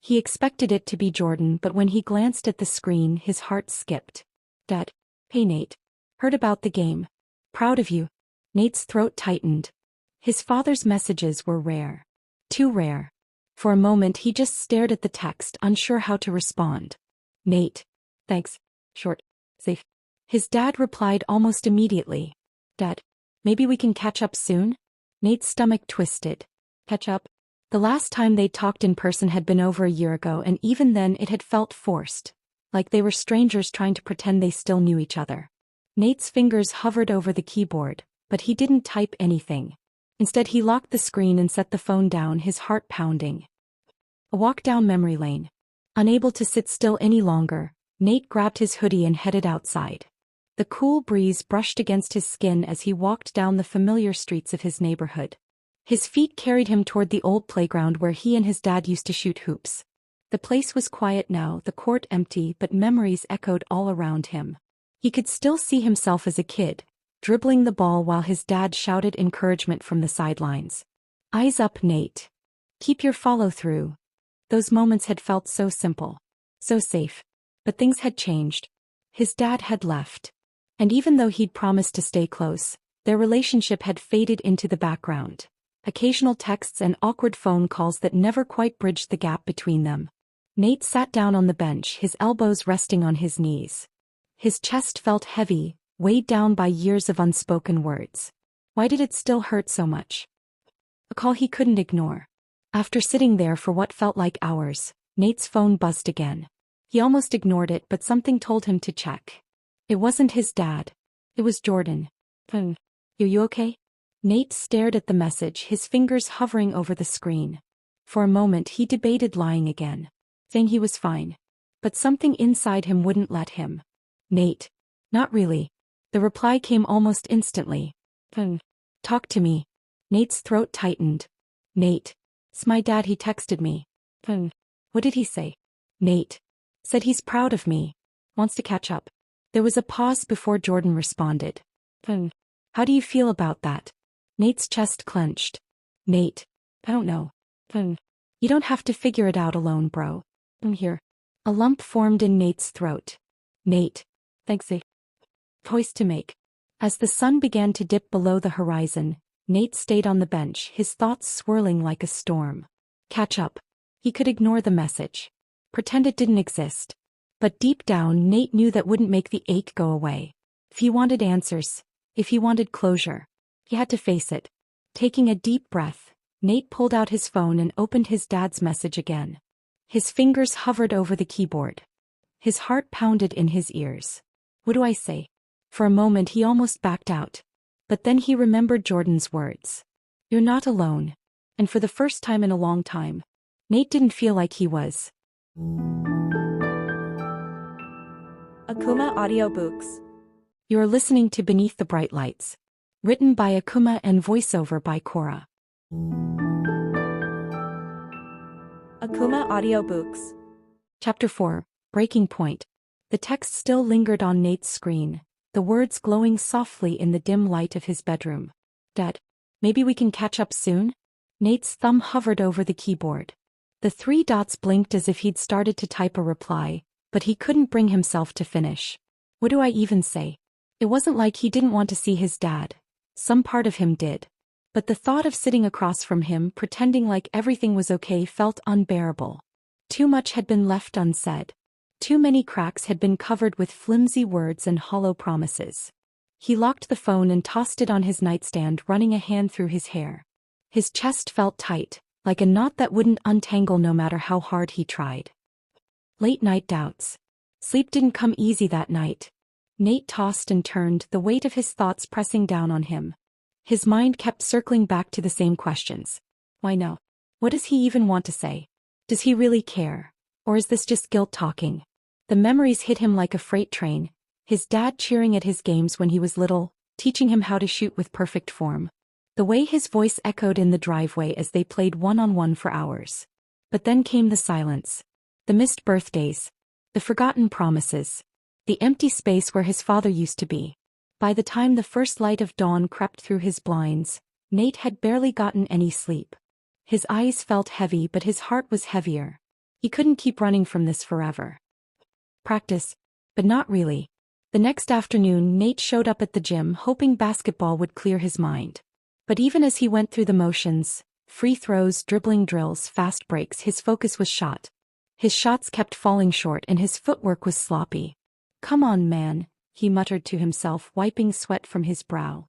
He expected it to be Jordan, but when he glanced at the screen, his heart skipped. "Dad. Hey, Nate. Heard about the game. Proud of you." Nate's throat tightened. His father's messages were rare. Too rare. For a moment he just stared at the text, unsure how to respond. "Nate. Thanks. Short. Safe." His dad replied almost immediately. "Dad. Maybe we can catch up soon?" Nate's stomach twisted. Catch up? The last time they'd talked in person had been over a year ago, and even then it had felt forced. Like they were strangers trying to pretend they still knew each other. Nate's fingers hovered over the keyboard, but he didn't type anything. Instead, he locked the screen and set the phone down, his heart pounding. A walk down memory lane. Unable to sit still any longer, Nate grabbed his hoodie and headed outside. The cool breeze brushed against his skin as he walked down the familiar streets of his neighborhood. His feet carried him toward the old playground where he and his dad used to shoot hoops. The place was quiet now, the court empty, but memories echoed all around him. He could still see himself as a kid, dribbling the ball while his dad shouted encouragement from the sidelines. "Eyes up, Nate. Keep your follow-through." Those moments had felt so simple, so safe. But things had changed. His dad had left. And even though he'd promised to stay close, their relationship had faded into the background. Occasional texts and awkward phone calls that never quite bridged the gap between them. Nate sat down on the bench, his elbows resting on his knees. His chest felt heavy, weighed down by years of unspoken words. Why did it still hurt so much? A call he couldn't ignore. After sitting there for what felt like hours, Nate's phone buzzed again. He almost ignored it, but something told him to check. It wasn't his dad. It was Jordan. You okay?" Nate stared at the message, his fingers hovering over the screen. For a moment he debated lying again. saying he was fine. But something inside him wouldn't let him. Nate. Not really. The reply came almost instantly. Talk to me. Nate's throat tightened. Nate. It's my dad, he texted me. What did he say? Nate. Said he's proud of me. Wants to catch up. There was a pause before Jordan responded. How do you feel about that? Nate's chest clenched. Nate. I don't know. You don't have to figure it out alone, bro. I'm here. A lump formed in Nate's throat. Nate. Thanks. A voice to make. As the sun began to dip below the horizon, Nate stayed on the bench, his thoughts swirling like a storm. Catch up. He could ignore the message. Pretend it didn't exist. But deep down, Nate knew that wouldn't make the ache go away. If he wanted answers, if he wanted closure, he had to face it. Taking a deep breath, Nate pulled out his phone and opened his dad's message again. His fingers hovered over the keyboard. His heart pounded in his ears. What do I say? For a moment he almost backed out. But then he remembered Jordan's words. You're not alone. And for the first time in a long time, Nate didn't feel like he was. Akumah Audiobooks. You're listening to Beneath the Bright Lights. Written by Akumah and voiceover by Cora. Akumah Audiobooks. Chapter 4, Breaking Point. The text still lingered on Nate's screen, the words glowing softly in the dim light of his bedroom. Dad, maybe we can catch up soon? Nate's thumb hovered over the keyboard. The 3 dots blinked as if he'd started to type a reply, but he couldn't bring himself to finish. What do I even say? It wasn't like he didn't want to see his dad. Some part of him did. But the thought of sitting across from him, pretending like everything was okay, felt unbearable. Too much had been left unsaid. Too many cracks had been covered with flimsy words and hollow promises. He locked the phone and tossed it on his nightstand, running a hand through his hair. His chest felt tight, like a knot that wouldn't untangle no matter how hard he tried. Late-night doubts. Sleep didn't come easy that night. Nate tossed and turned, the weight of his thoughts pressing down on him. His mind kept circling back to the same questions. Why no? What does he even want to say? Does he really care? Or is this just guilt talking? The memories hit him like a freight train. His dad cheering at his games when he was little, teaching him how to shoot with perfect form. The way his voice echoed in the driveway as they played one-on-one for hours. But then came the silence. The missed birthdays. The forgotten promises. The empty space where his father used to be. By the time the first light of dawn crept through his blinds, Nate had barely gotten any sleep. His eyes felt heavy, but his heart was heavier. He couldn't keep running from this forever. Practice. But not really. The next afternoon, Nate showed up at the gym, hoping basketball would clear his mind. But even as he went through the motions, free throws, dribbling drills, fast breaks, his focus was shot. His shots kept falling short and his footwork was sloppy. Come on, man, he muttered to himself, wiping sweat from his brow.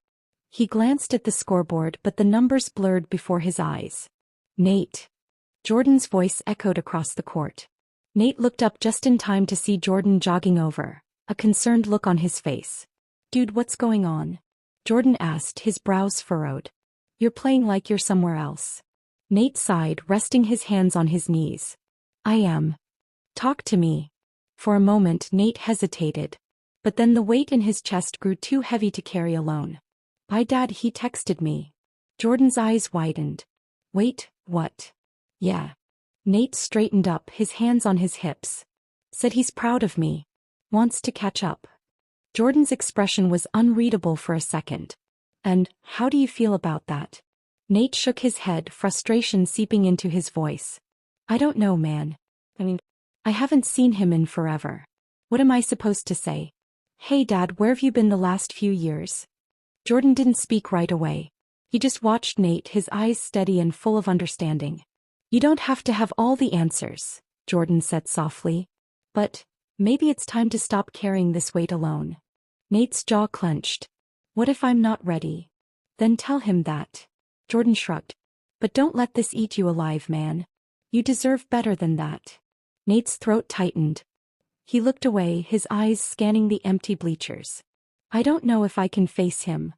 He glanced at the scoreboard, but the numbers blurred before his eyes. Nate. Jordan's voice echoed across the court. Nate looked up just in time to see Jordan jogging over, a concerned look on his face. Dude, what's going on? Jordan asked, his brows furrowed. You're playing like you're somewhere else. Nate sighed, resting his hands on his knees. I am. Talk to me. For a moment, Nate hesitated. But then the weight in his chest grew too heavy to carry alone. By Dad, he texted me. Jordan's eyes widened. Wait, what? Yeah. Nate straightened up, his hands on his hips. Said he's proud of me. Wants to catch up. Jordan's expression was unreadable for a second. And, how do you feel about that? Nate shook his head, frustration seeping into his voice. I don't know, man. I haven't seen him in forever. What am I supposed to say? Hey Dad, where have you been the last few years? Jordan didn't speak right away. He just watched Nate, his eyes steady and full of understanding. You don't have to have all the answers, Jordan said softly. But, maybe it's time to stop carrying this weight alone. Nate's jaw clenched. What if I'm not ready? Then tell him that. Jordan shrugged. But don't let this eat you alive, man. You deserve better than that. Nate's throat tightened. He looked away, his eyes scanning the empty bleachers. I don't know if I can face him.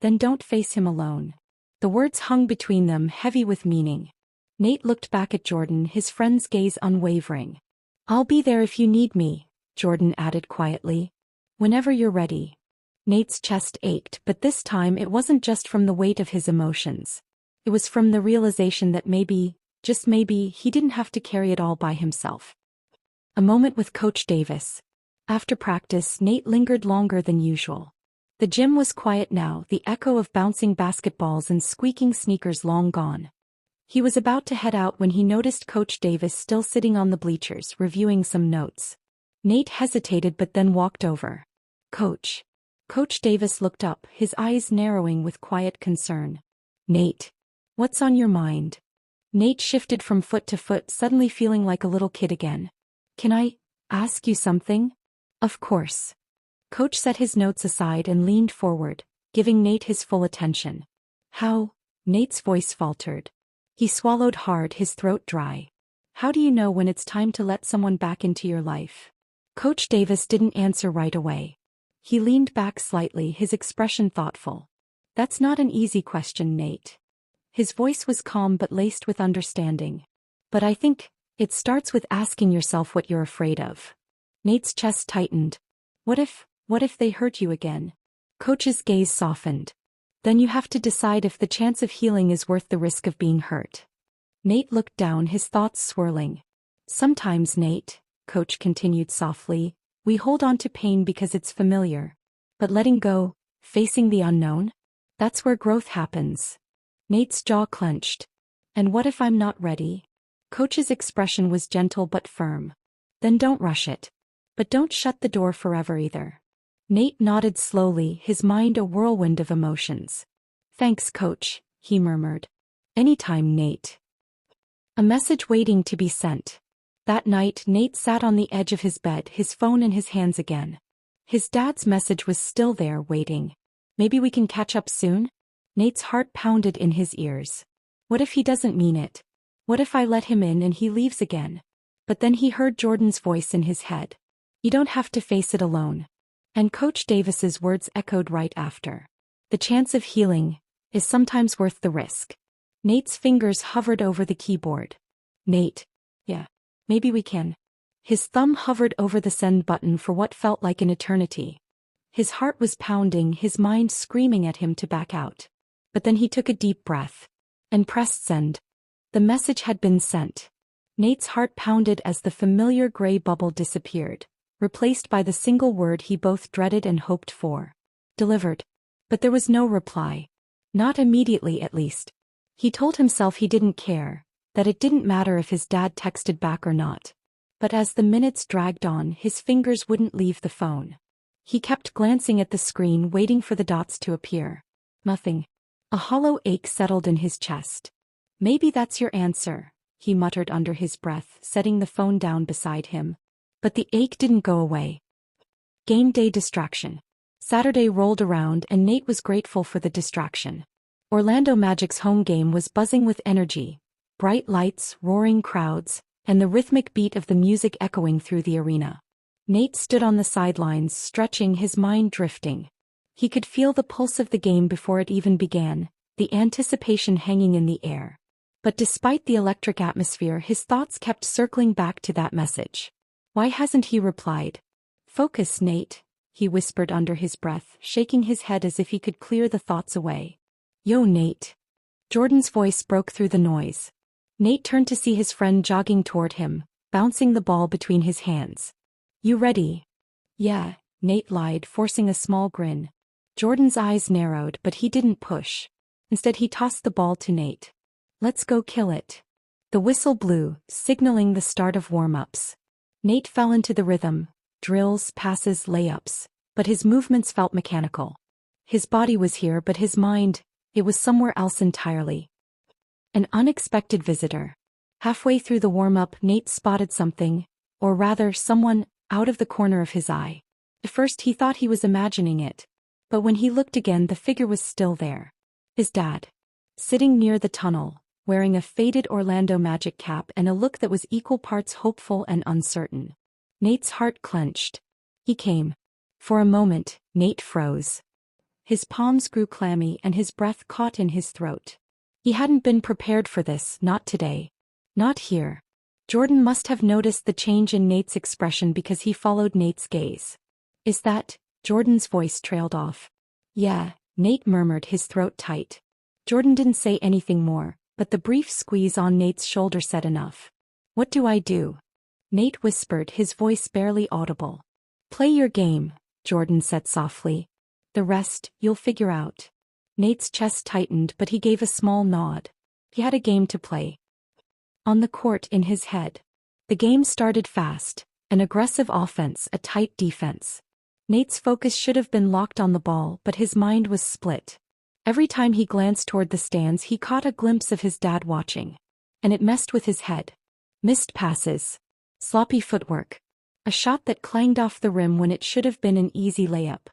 Then don't face him alone. The words hung between them, heavy with meaning. Nate looked back at Jordan, his friend's gaze unwavering. I'll be there if you need me, Jordan added quietly. Whenever you're ready. Nate's chest ached, but this time it wasn't just from the weight of his emotions. It was from the realization that maybe, just maybe, he didn't have to carry it all by himself. A moment with Coach Davis. After practice, Nate lingered longer than usual. The gym was quiet now, the echo of bouncing basketballs and squeaking sneakers long gone. He was about to head out when he noticed Coach Davis still sitting on the bleachers, reviewing some notes. Nate hesitated but then walked over. Coach. Coach Davis looked up, his eyes narrowing with quiet concern. Nate. What's on your mind? Nate shifted from foot to foot, suddenly feeling like a little kid again. Can I ask you something? Of course. Coach set his notes aside and leaned forward, giving Nate his full attention. How? Nate's voice faltered. He swallowed hard, his throat dry. How do you know when it's time to let someone back into your life? Coach Davis didn't answer right away. He leaned back slightly, his expression thoughtful. That's not an easy question, Nate. His voice was calm but laced with understanding. But I think it starts with asking yourself what you're afraid of. Nate's chest tightened. What if they hurt you again? Coach's gaze softened. Then you have to decide if the chance of healing is worth the risk of being hurt. Nate looked down, his thoughts swirling. Sometimes, Nate, Coach continued softly, we hold on to pain because it's familiar. But letting go, facing the unknown? That's where growth happens. Nate's jaw clenched. And what if I'm not ready? Coach's expression was gentle but firm. Then don't rush it. But don't shut the door forever either. Nate nodded slowly, his mind a whirlwind of emotions. Thanks, Coach, he murmured. Anytime, Nate. A message waiting to be sent. That night, Nate sat on the edge of his bed, his phone in his hands again. His dad's message was still there, waiting. Maybe we can catch up soon? Nate's heart pounded in his ears. What if he doesn't mean it? What if I let him in and he leaves again? But then he heard Jordan's voice in his head. You don't have to face it alone. And Coach Davis's words echoed right after. The chance of healing is sometimes worth the risk. Nate's fingers hovered over the keyboard. Nate. Yeah. Maybe we can. His thumb hovered over the send button for what felt like an eternity. His heart was pounding, his mind screaming at him to back out. But then he took a deep breath. And pressed send. The message had been sent. Nate's heart pounded as the familiar gray bubble disappeared, replaced by the single word he both dreaded and hoped for. Delivered. But there was no reply. Not immediately, at least. He told himself he didn't care, that it didn't matter if his dad texted back or not. But as the minutes dragged on, his fingers wouldn't leave the phone. He kept glancing at the screen, waiting for the dots to appear. Nothing. A hollow ache settled in his chest. Maybe that's your answer, he muttered under his breath, setting the phone down beside him. But the ache didn't go away. Game day distraction. Saturday rolled around and Nate was grateful for the distraction. Orlando Magic's home game was buzzing with energy. Bright lights, roaring crowds, and the rhythmic beat of the music echoing through the arena. Nate stood on the sidelines, stretching, his mind drifting. He could feel the pulse of the game before it even began, the anticipation hanging in the air. But despite the electric atmosphere, his thoughts kept circling back to that message. Why hasn't he replied? Focus, Nate, he whispered under his breath, shaking his head as if he could clear the thoughts away. Yo, Nate. Jordan's voice broke through the noise. Nate turned to see his friend jogging toward him, bouncing the ball between his hands. You ready? Yeah, Nate lied, forcing a small grin. Jordan's eyes narrowed, but he didn't push. Instead, he tossed the ball to Nate. Let's go kill it. The whistle blew, signaling the start of warm-ups. Nate fell into the rhythm, drills, passes, layups, but his movements felt mechanical. His body was here, but his mind, it was somewhere else entirely. An unexpected visitor. Halfway through the warm-up, Nate spotted something, or rather someone, out of the corner of his eye. At first he thought he was imagining it, but when he looked again the figure was still there. His dad. Sitting near the tunnel, wearing a faded Orlando Magic cap and a look that was equal parts hopeful and uncertain. Nate's heart clenched. He came. For a moment, Nate froze. His palms grew clammy and his breath caught in his throat. He hadn't been prepared for this, not today. Not here. Jordan must have noticed the change in Nate's expression because he followed Nate's gaze. Is that? Jordan's voice trailed off. Yeah, Nate murmured, his throat tight. Jordan didn't say anything more, but the brief squeeze on Nate's shoulder said enough. What do I do? Nate whispered, his voice barely audible. Play your game, Jordan said softly. The rest, you'll figure out. Nate's chest tightened, but he gave a small nod. He had a game to play. On the court in his head. The game started fast, an aggressive offense, a tight defense. Nate's focus should have been locked on the ball, but his mind was split. Every time he glanced toward the stands, he caught a glimpse of his dad watching. And it messed with his head. Missed passes. Sloppy footwork. A shot that clanged off the rim when it should have been an easy layup.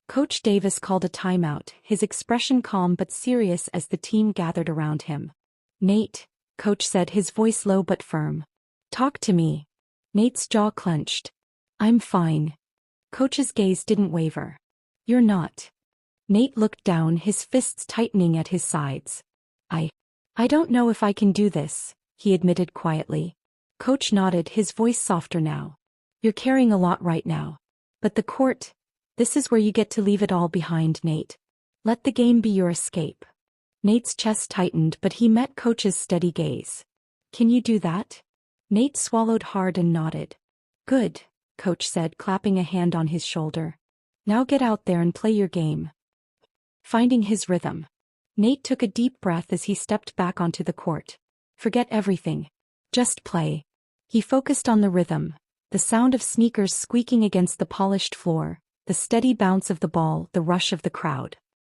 Coach Davis called a timeout, his expression calm but serious as the team gathered around him. Nate, Coach said, his voice low but firm. Talk to me. Nate's jaw clenched. I'm fine. Coach's gaze didn't waver. You're not. Nate looked down, his fists tightening at his sides. I don't know if I can do this, he admitted quietly. Coach nodded, his voice softer now. You're carrying a lot right now. But the court, this is where you get to leave it all behind, Nate. Let the game be your escape. Nate's chest tightened, but he met Coach's steady gaze. Can you do that? Nate swallowed hard and nodded. Good, Coach said, clapping a hand on his shoulder. Now get out there and play your game. Finding his rhythm. Nate took a deep breath as he stepped back onto the court. Forget everything. Just play. He focused on the rhythm, the sound of sneakers squeaking against the polished floor, the steady bounce of the ball, the rush of the crowd.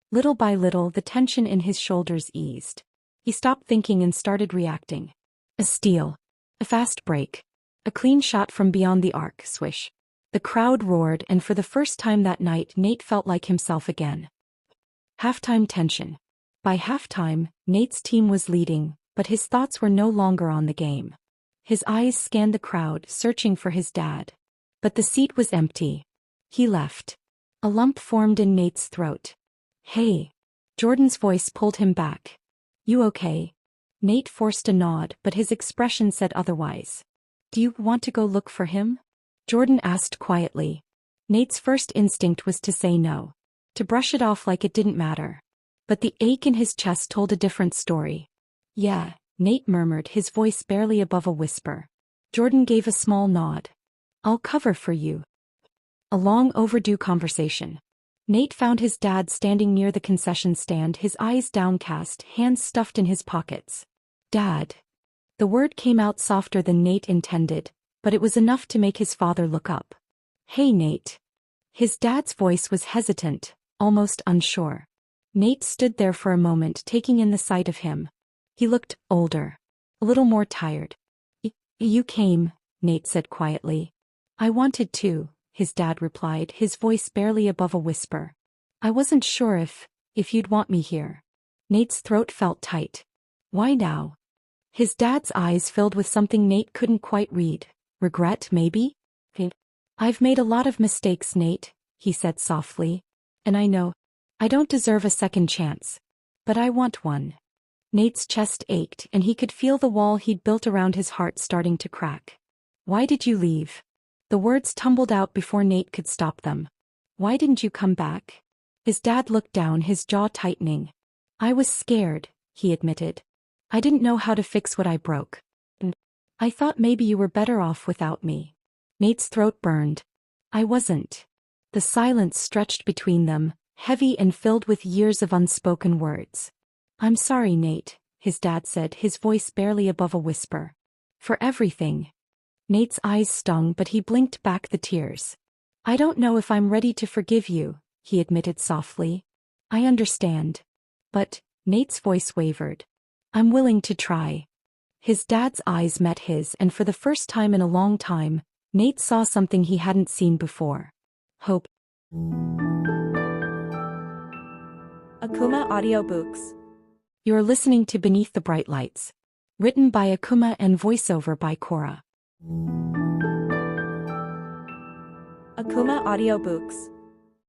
Little by little, the tension in his shoulders eased. He stopped thinking and started reacting. A steal. A fast break. A clean shot from beyond the arc, swish. The crowd roared, and for the first time that night, Nate felt like himself again. Halftime tension. By halftime, Nate's team was leading, but his thoughts were no longer on the game. His eyes scanned the crowd, searching for his dad. But the seat was empty. He left. A lump formed in Nate's throat. Hey. Jordan's voice pulled him back. You okay? Nate forced a nod, but his expression said otherwise. Do you want to go look for him? Jordan asked quietly. Nate's first instinct was to say no. To brush it off like it didn't matter. But the ache in his chest told a different story. Yeah, Nate murmured, his voice barely above a whisper. Jordan gave a small nod. I'll cover for you. A long overdue conversation. Nate found his dad standing near the concession stand, his eyes downcast, hands stuffed in his pockets. Dad. The word came out softer than Nate intended, but it was enough to make his father look up. Hey, Nate. His dad's voice was hesitant, almost unsure. Nate stood there for a moment, taking in the sight of him. He looked older. A little more tired. You came, Nate said quietly. I wanted to, his dad replied, his voice barely above a whisper. I wasn't sure if you'd want me here. Nate's throat felt tight. Why now? His dad's eyes filled with something Nate couldn't quite read. Regret, maybe? I've made a lot of mistakes, Nate, he said softly. And I know I don't deserve a second chance. But I want one. Nate's chest ached, and he could feel the wall he'd built around his heart starting to crack. Why did you leave? The words tumbled out before Nate could stop them. Why didn't you come back? His dad looked down, his jaw tightening. I was scared, he admitted. I didn't know how to fix what I broke. And I thought maybe you were better off without me. Nate's throat burned. I wasn't. The silence stretched between them, heavy and filled with years of unspoken words. I'm sorry, Nate, his dad said, his voice barely above a whisper. For everything. Nate's eyes stung, but he blinked back the tears. I don't know if I'm ready to forgive you, he admitted softly. I understand. But, Nate's voice wavered. I'm willing to try. His dad's eyes met his, and for the first time in a long time, Nate saw something he hadn't seen before. Hope. Akumah Audiobooks. You're listening to Beneath the Bright Lights. Written by Akumah and voiceover by Cora. Akumah Audiobooks.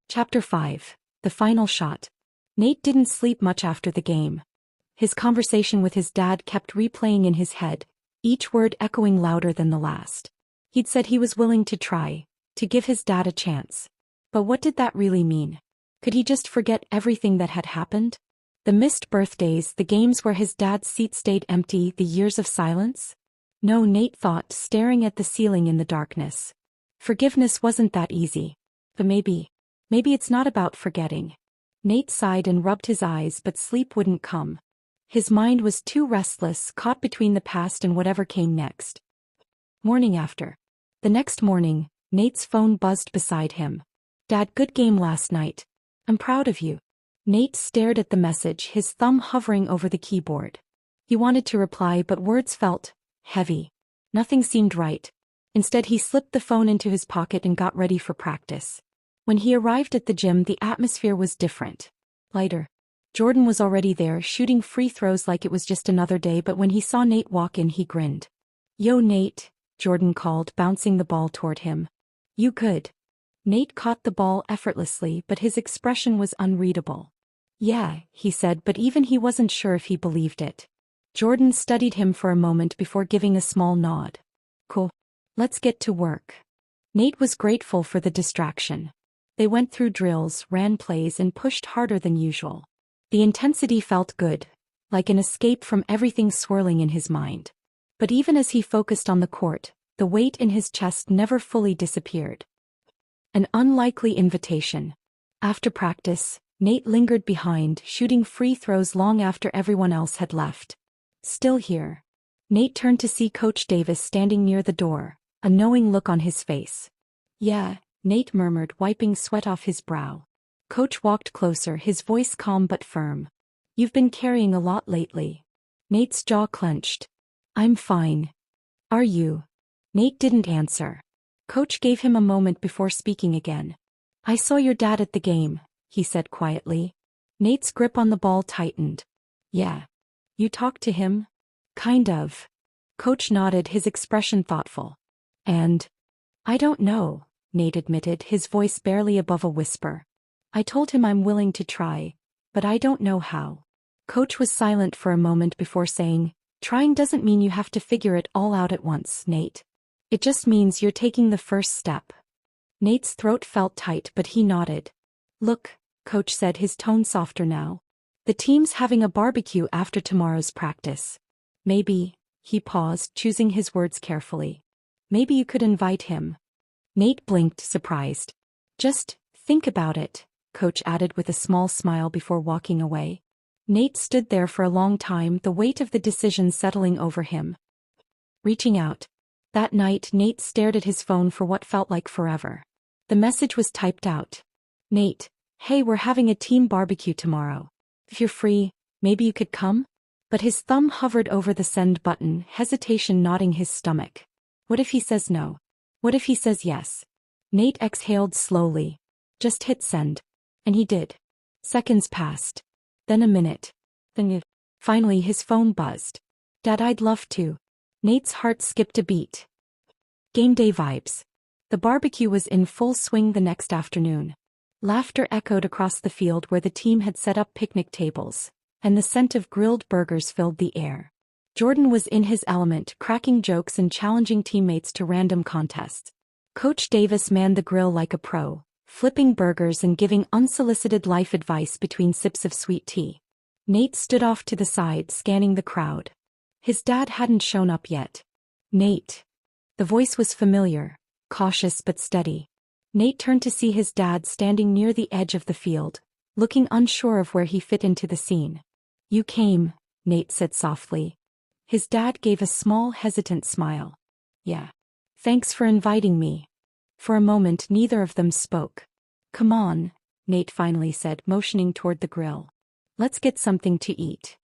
Chapter 5. The Final Shot. Nate didn't sleep much after the game. His conversation with his dad kept replaying in his head, each word echoing louder than the last. He'd said he was willing to try, to give his dad a chance. But what did that really mean? Could he just forget everything that had happened? The missed birthdays, the games where his dad's seat stayed empty, the years of silence? No, Nate thought, staring at the ceiling in the darkness. Forgiveness wasn't that easy. But maybe it's not about forgetting. Nate sighed and rubbed his eyes, but sleep wouldn't come. His mind was too restless, caught between the past and whatever came next. Morning after. The next morning, Nate's phone buzzed beside him. Dad, good game last night. I'm proud of you. Nate stared at the message, his thumb hovering over the keyboard. He wanted to reply, but words felt heavy. Nothing seemed right. Instead, he slipped the phone into his pocket and got ready for practice. When he arrived at the gym, the atmosphere was different. Lighter. Jordan was already there, shooting free throws like it was just another day, but when he saw Nate walk in, he grinned. Yo, Nate, Jordan called, bouncing the ball toward him. You good? Nate caught the ball effortlessly, but his expression was unreadable. Yeah, he said, but even he wasn't sure if he believed it. Jordan studied him for a moment before giving a small nod. Cool. Let's get to work. Nate was grateful for the distraction. They went through drills, ran plays, and pushed harder than usual. The intensity felt good, like an escape from everything swirling in his mind. But even as he focused on the court, the weight in his chest never fully disappeared. An unlikely invitation. After practice, Nate lingered behind, shooting free throws long after everyone else had left. Still here. Nate turned to see Coach Davis standing near the door, a knowing look on his face. Yeah, Nate murmured, wiping sweat off his brow. Coach walked closer, his voice calm but firm. You've been carrying a lot lately. Nate's jaw clenched. I'm fine. Are you? Nate didn't answer. Coach gave him a moment before speaking again. I saw your dad at the game, he said quietly. Nate's grip on the ball tightened. Yeah. You talked to him? Kind of. Coach nodded, his expression thoughtful. And? I don't know, Nate admitted, his voice barely above a whisper. I told him I'm willing to try, but I don't know how. Coach was silent for a moment before saying, trying doesn't mean you have to figure it all out at once, Nate. It just means you're taking the first step. Nate's throat felt tight, but he nodded. Look, Coach said, his tone softer now. The team's having a barbecue after tomorrow's practice. Maybe, he paused, choosing his words carefully. Maybe you could invite him. Nate blinked, surprised. Just think about it, Coach added with a small smile before walking away. Nate stood there for a long time, the weight of the decision settling over him. Reaching out. That night, Nate stared at his phone for what felt like forever. The message was typed out. Nate, hey, we're having a team barbecue tomorrow. If you're free, maybe you could come? But his thumb hovered over the send button, hesitation knotting his stomach. What if he says no? What if he says yes? Nate exhaled slowly. Just hit send. And he did. Seconds passed. Then a minute. Then finally his phone buzzed. Dad, I'd love to. Nate's heart skipped a beat. Game day vibes. The barbecue was in full swing the next afternoon. Laughter echoed across the field where the team had set up picnic tables, and the scent of grilled burgers filled the air. Jordan was in his element, cracking jokes and challenging teammates to random contests. Coach Davis manned the grill like a pro, flipping burgers and giving unsolicited life advice between sips of sweet tea. Nate stood off to the side, scanning the crowd. His dad hadn't shown up yet. Nate. The voice was familiar, cautious but steady. Nate turned to see his dad standing near the edge of the field, looking unsure of where he fit into the scene. You came, Nate said softly. His dad gave a small, hesitant smile. Yeah. Thanks for inviting me. For a moment, neither of them spoke. Come on, Nate finally said, motioning toward the grill. Let's get something to eat.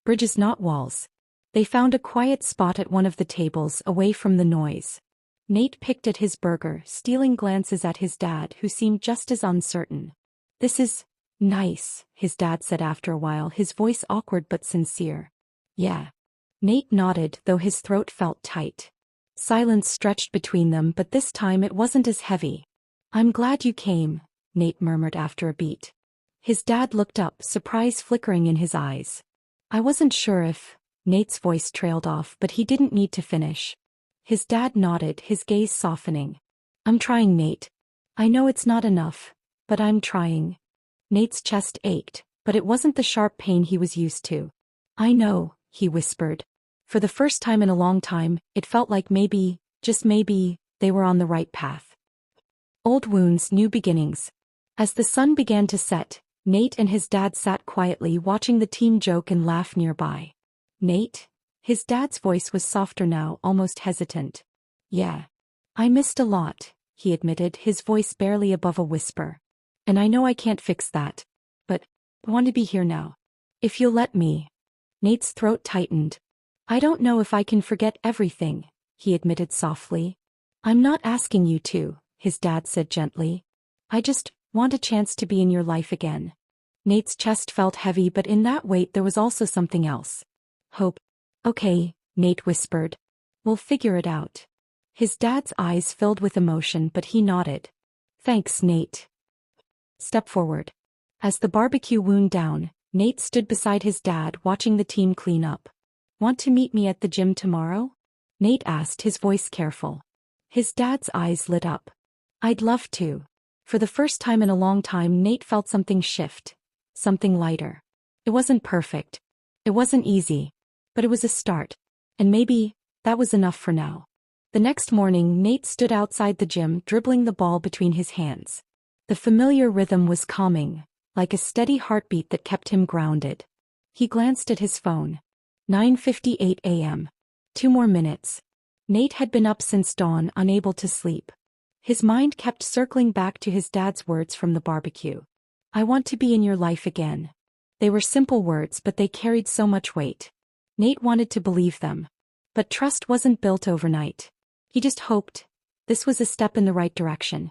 Bridges, not walls. They found a quiet spot at one of the tables, away from the noise. Nate picked at his burger, stealing glances at his dad, who seemed just as uncertain. This is nice, his dad said after a while, his voice awkward but sincere. Yeah. Nate nodded, though his throat felt tight. Silence stretched between them, but this time it wasn't as heavy. I'm glad you came, Nate murmured after a beat. His dad looked up, surprise flickering in his eyes. I wasn't sure if Nate's voice trailed off, but he didn't need to finish. His dad nodded, his gaze softening. I'm trying, Nate. I know it's not enough, but I'm trying. Nate's chest ached, but it wasn't the sharp pain he was used to. I know, he whispered. For the first time in a long time, it felt like maybe, just maybe, they were on the right path. Old wounds, new beginnings. As the sun began to set, Nate and his dad sat quietly watching the team joke and laugh nearby. Nate? His dad's voice was softer now, almost hesitant. Yeah. I missed a lot, he admitted, his voice barely above a whisper. And I know I can't fix that. But I want to be here now. If you'll let me. Nate's throat tightened. I don't know if I can forget everything, he admitted softly. I'm not asking you to, his dad said gently. I just want a chance to be in your life again. Nate's chest felt heavy, but in that weight there was also something else. Hope. Okay, Nate whispered. We'll figure it out. His dad's eyes filled with emotion, but he nodded. Thanks, Nate. Step forward. As the barbecue wound down, Nate stood beside his dad watching the team clean up. Want to meet me at the gym tomorrow? Nate asked, his voice careful. His dad's eyes lit up. I'd love to. For the first time in a long time, Nate felt something shift. Something lighter. It wasn't perfect. It wasn't easy. But it was a start. And maybe that was enough for now. The next morning, Nate stood outside the gym, dribbling the ball between his hands. The familiar rhythm was calming, like a steady heartbeat that kept him grounded. He glanced at his phone. 9:58 a.m. 2 more minutes. Nate had been up since dawn, unable to sleep. His mind kept circling back to his dad's words from the barbecue. I want to be in your life again. They were simple words, but they carried so much weight. Nate wanted to believe them. But trust wasn't built overnight. He just hoped. This was a step in the right direction.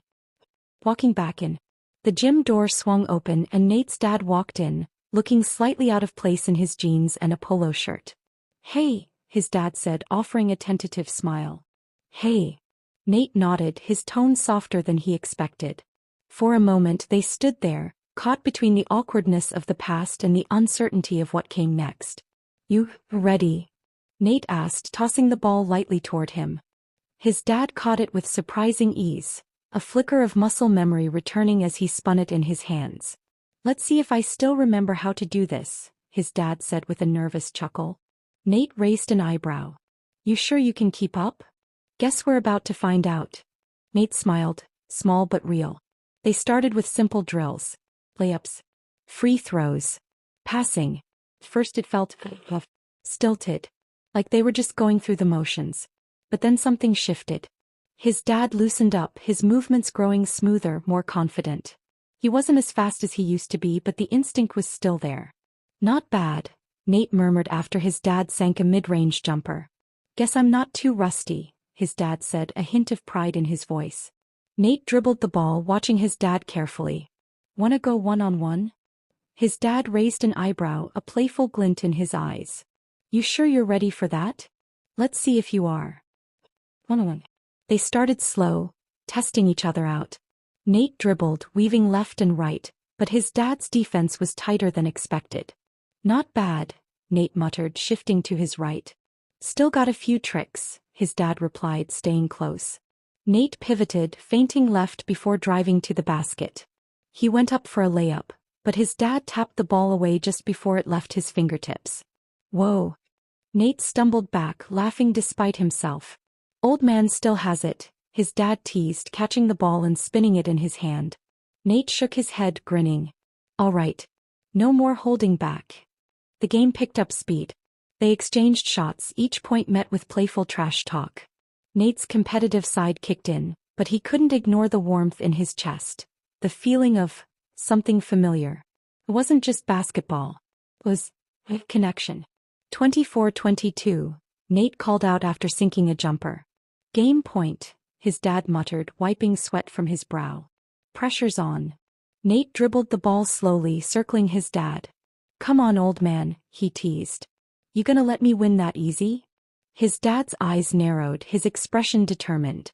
Walking back in. The gym door swung open and Nate's dad walked in, looking slightly out of place in his jeans and a polo shirt. Hey, his dad said, offering a tentative smile. Hey. Nate nodded, his tone softer than he expected. For a moment they stood there, caught between the awkwardness of the past and the uncertainty of what came next. You ready? Nate asked, tossing the ball lightly toward him. His dad caught it with surprising ease, a flicker of muscle memory returning as he spun it in his hands. Let's see if I still remember how to do this, his dad said with a nervous chuckle. Nate raised an eyebrow. You sure you can keep up? Guess we're about to find out. Nate smiled, small but real. They started with simple drills. Layups. Free throws. Passing. First it felt stilted, like they were just going through the motions. But then something shifted. His dad loosened up, his movements growing smoother, more confident. He wasn't as fast as he used to be, but the instinct was still there. Not bad, Nate murmured after his dad sank a mid-range jumper. Guess I'm not too rusty, his dad said, a hint of pride in his voice. Nate dribbled the ball, watching his dad carefully. Wanna go one-on-one? His dad raised an eyebrow, a playful glint in his eyes. You sure you're ready for that? Let's see if you are. One-on-one. They started slow, testing each other out. Nate dribbled, weaving left and right, but his dad's defense was tighter than expected. Not bad, Nate muttered, shifting to his right. Still got a few tricks, his dad replied, staying close. Nate pivoted, feinting left before driving to the basket. He went up for a layup, but his dad tapped the ball away just before it left his fingertips. Whoa. Nate stumbled back, laughing despite himself. Old man still has it, his dad teased, catching the ball and spinning it in his hand. Nate shook his head, grinning. All right. No more holding back. The game picked up speed. They exchanged shots, each point met with playful trash talk. Nate's competitive side kicked in, but he couldn't ignore the warmth in his chest. The feeling of something familiar. It wasn't just basketball. It was a connection. 24-22, Nate called out after sinking a jumper. Game point, his dad muttered, wiping sweat from his brow. Pressure's on. Nate dribbled the ball slowly, circling his dad. Come on, old man, he teased. You gonna let me win that easy? His dad's eyes narrowed, his expression determined.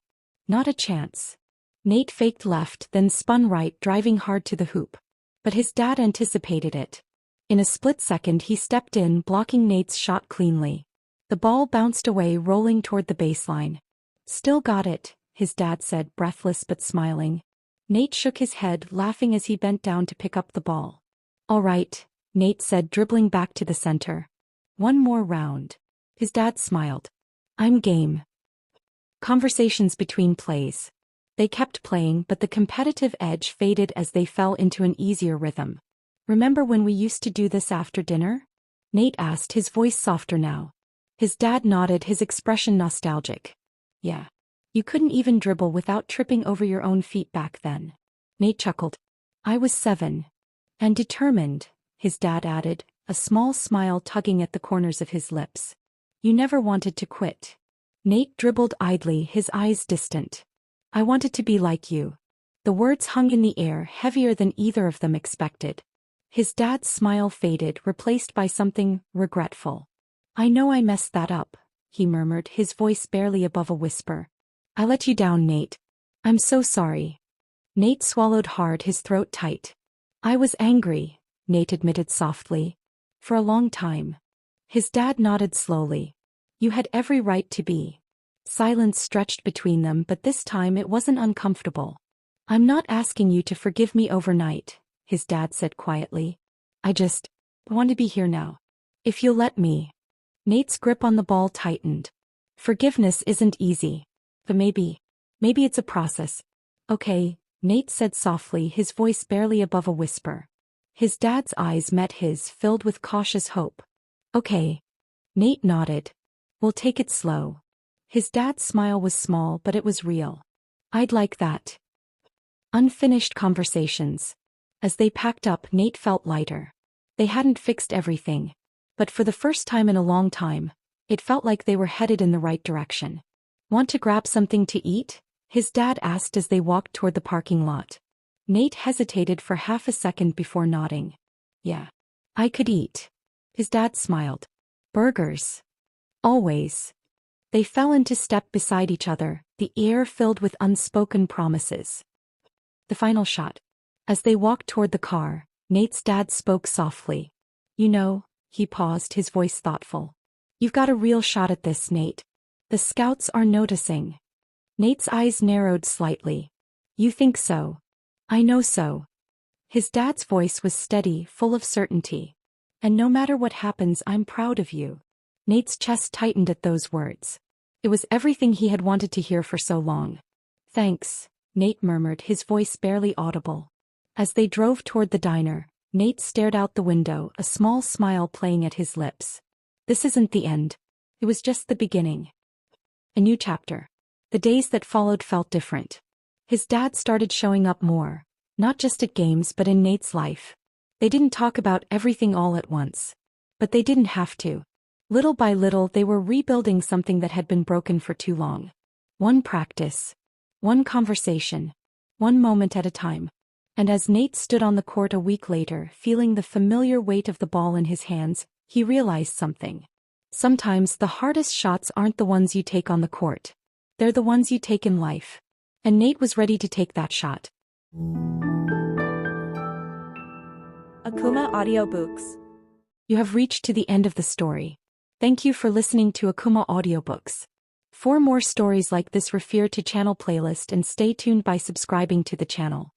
Not a chance. Nate faked left, then spun right, driving hard to the hoop. But his dad anticipated it. In a split second he stepped in, blocking Nate's shot cleanly. The ball bounced away, rolling toward the baseline. "Still got it," his dad said, breathless but smiling. Nate shook his head, laughing as he bent down to pick up the ball. "All right," Nate said, dribbling back to the center. "One more round." His dad smiled. "I'm game." Conversations between plays. They kept playing, but the competitive edge faded as they fell into an easier rhythm. "Remember when we used to do this after dinner?" Nate asked, his voice softer now. His dad nodded, his expression nostalgic. "Yeah. You couldn't even dribble without tripping over your own feet back then." Nate chuckled. "I was 7. And determined," his dad added, a small smile tugging at the corners of his lips. "You never wanted to quit." Nate dribbled idly, his eyes distant. "I wanted to be like you." The words hung in the air, heavier than either of them expected. His dad's smile faded, replaced by something regretful. "I know I messed that up," he murmured, his voice barely above a whisper. "I let you down, Nate. I'm so sorry." Nate swallowed hard, his throat tight. "I was angry," Nate admitted softly. "For a long time." His dad nodded slowly. "You had every right to be." Silence stretched between them, but this time it wasn't uncomfortable. "I'm not asking you to forgive me overnight," his dad said quietly. "I just want to be here now. If you'll let me." Nate's grip on the ball tightened. "Forgiveness isn't easy. But maybe it's a process." "Okay," Nate said softly, his voice barely above a whisper. His dad's eyes met his, filled with cautious hope. "Okay." Nate nodded. "We'll take it slow." His dad's smile was small, but it was real. "I'd like that." Unfinished conversations. As they packed up, Nate felt lighter. They hadn't fixed everything. But for the first time in a long time, it felt like they were headed in the right direction. "Want to grab something to eat?" his dad asked as they walked toward the parking lot. Nate hesitated for half a second before nodding. "Yeah. I could eat." His dad smiled. "Burgers." "Always." They fell into step beside each other, the air filled with unspoken promises. The final shot. As they walked toward the car, Nate's dad spoke softly. "You know," he paused, his voice thoughtful. "You've got a real shot at this, Nate. The scouts are noticing." Nate's eyes narrowed slightly. "You think so?" "I know so." His dad's voice was steady, full of certainty. "And no matter what happens, I'm proud of you." Nate's chest tightened at those words. It was everything he had wanted to hear for so long. "Thanks," Nate murmured, his voice barely audible. As they drove toward the diner, Nate stared out the window, a small smile playing at his lips. This isn't the end. It was just the beginning. A new chapter. The days that followed felt different. His dad started showing up more, not just at games but in Nate's life. They didn't talk about everything all at once. But they didn't have to. Little by little they were rebuilding something that had been broken for too long. One practice. One conversation. One moment at a time. And as Nate stood on the court a week later, feeling the familiar weight of the ball in his hands, he realized something. Sometimes the hardest shots aren't the ones you take on the court. They're the ones you take in life. And Nate was ready to take that shot. Akumah Audiobooks. You have reached to the end of the story. Thank you for listening to Akumah Audiobooks. For more stories like this, refer to channel playlist and stay tuned by subscribing to the channel.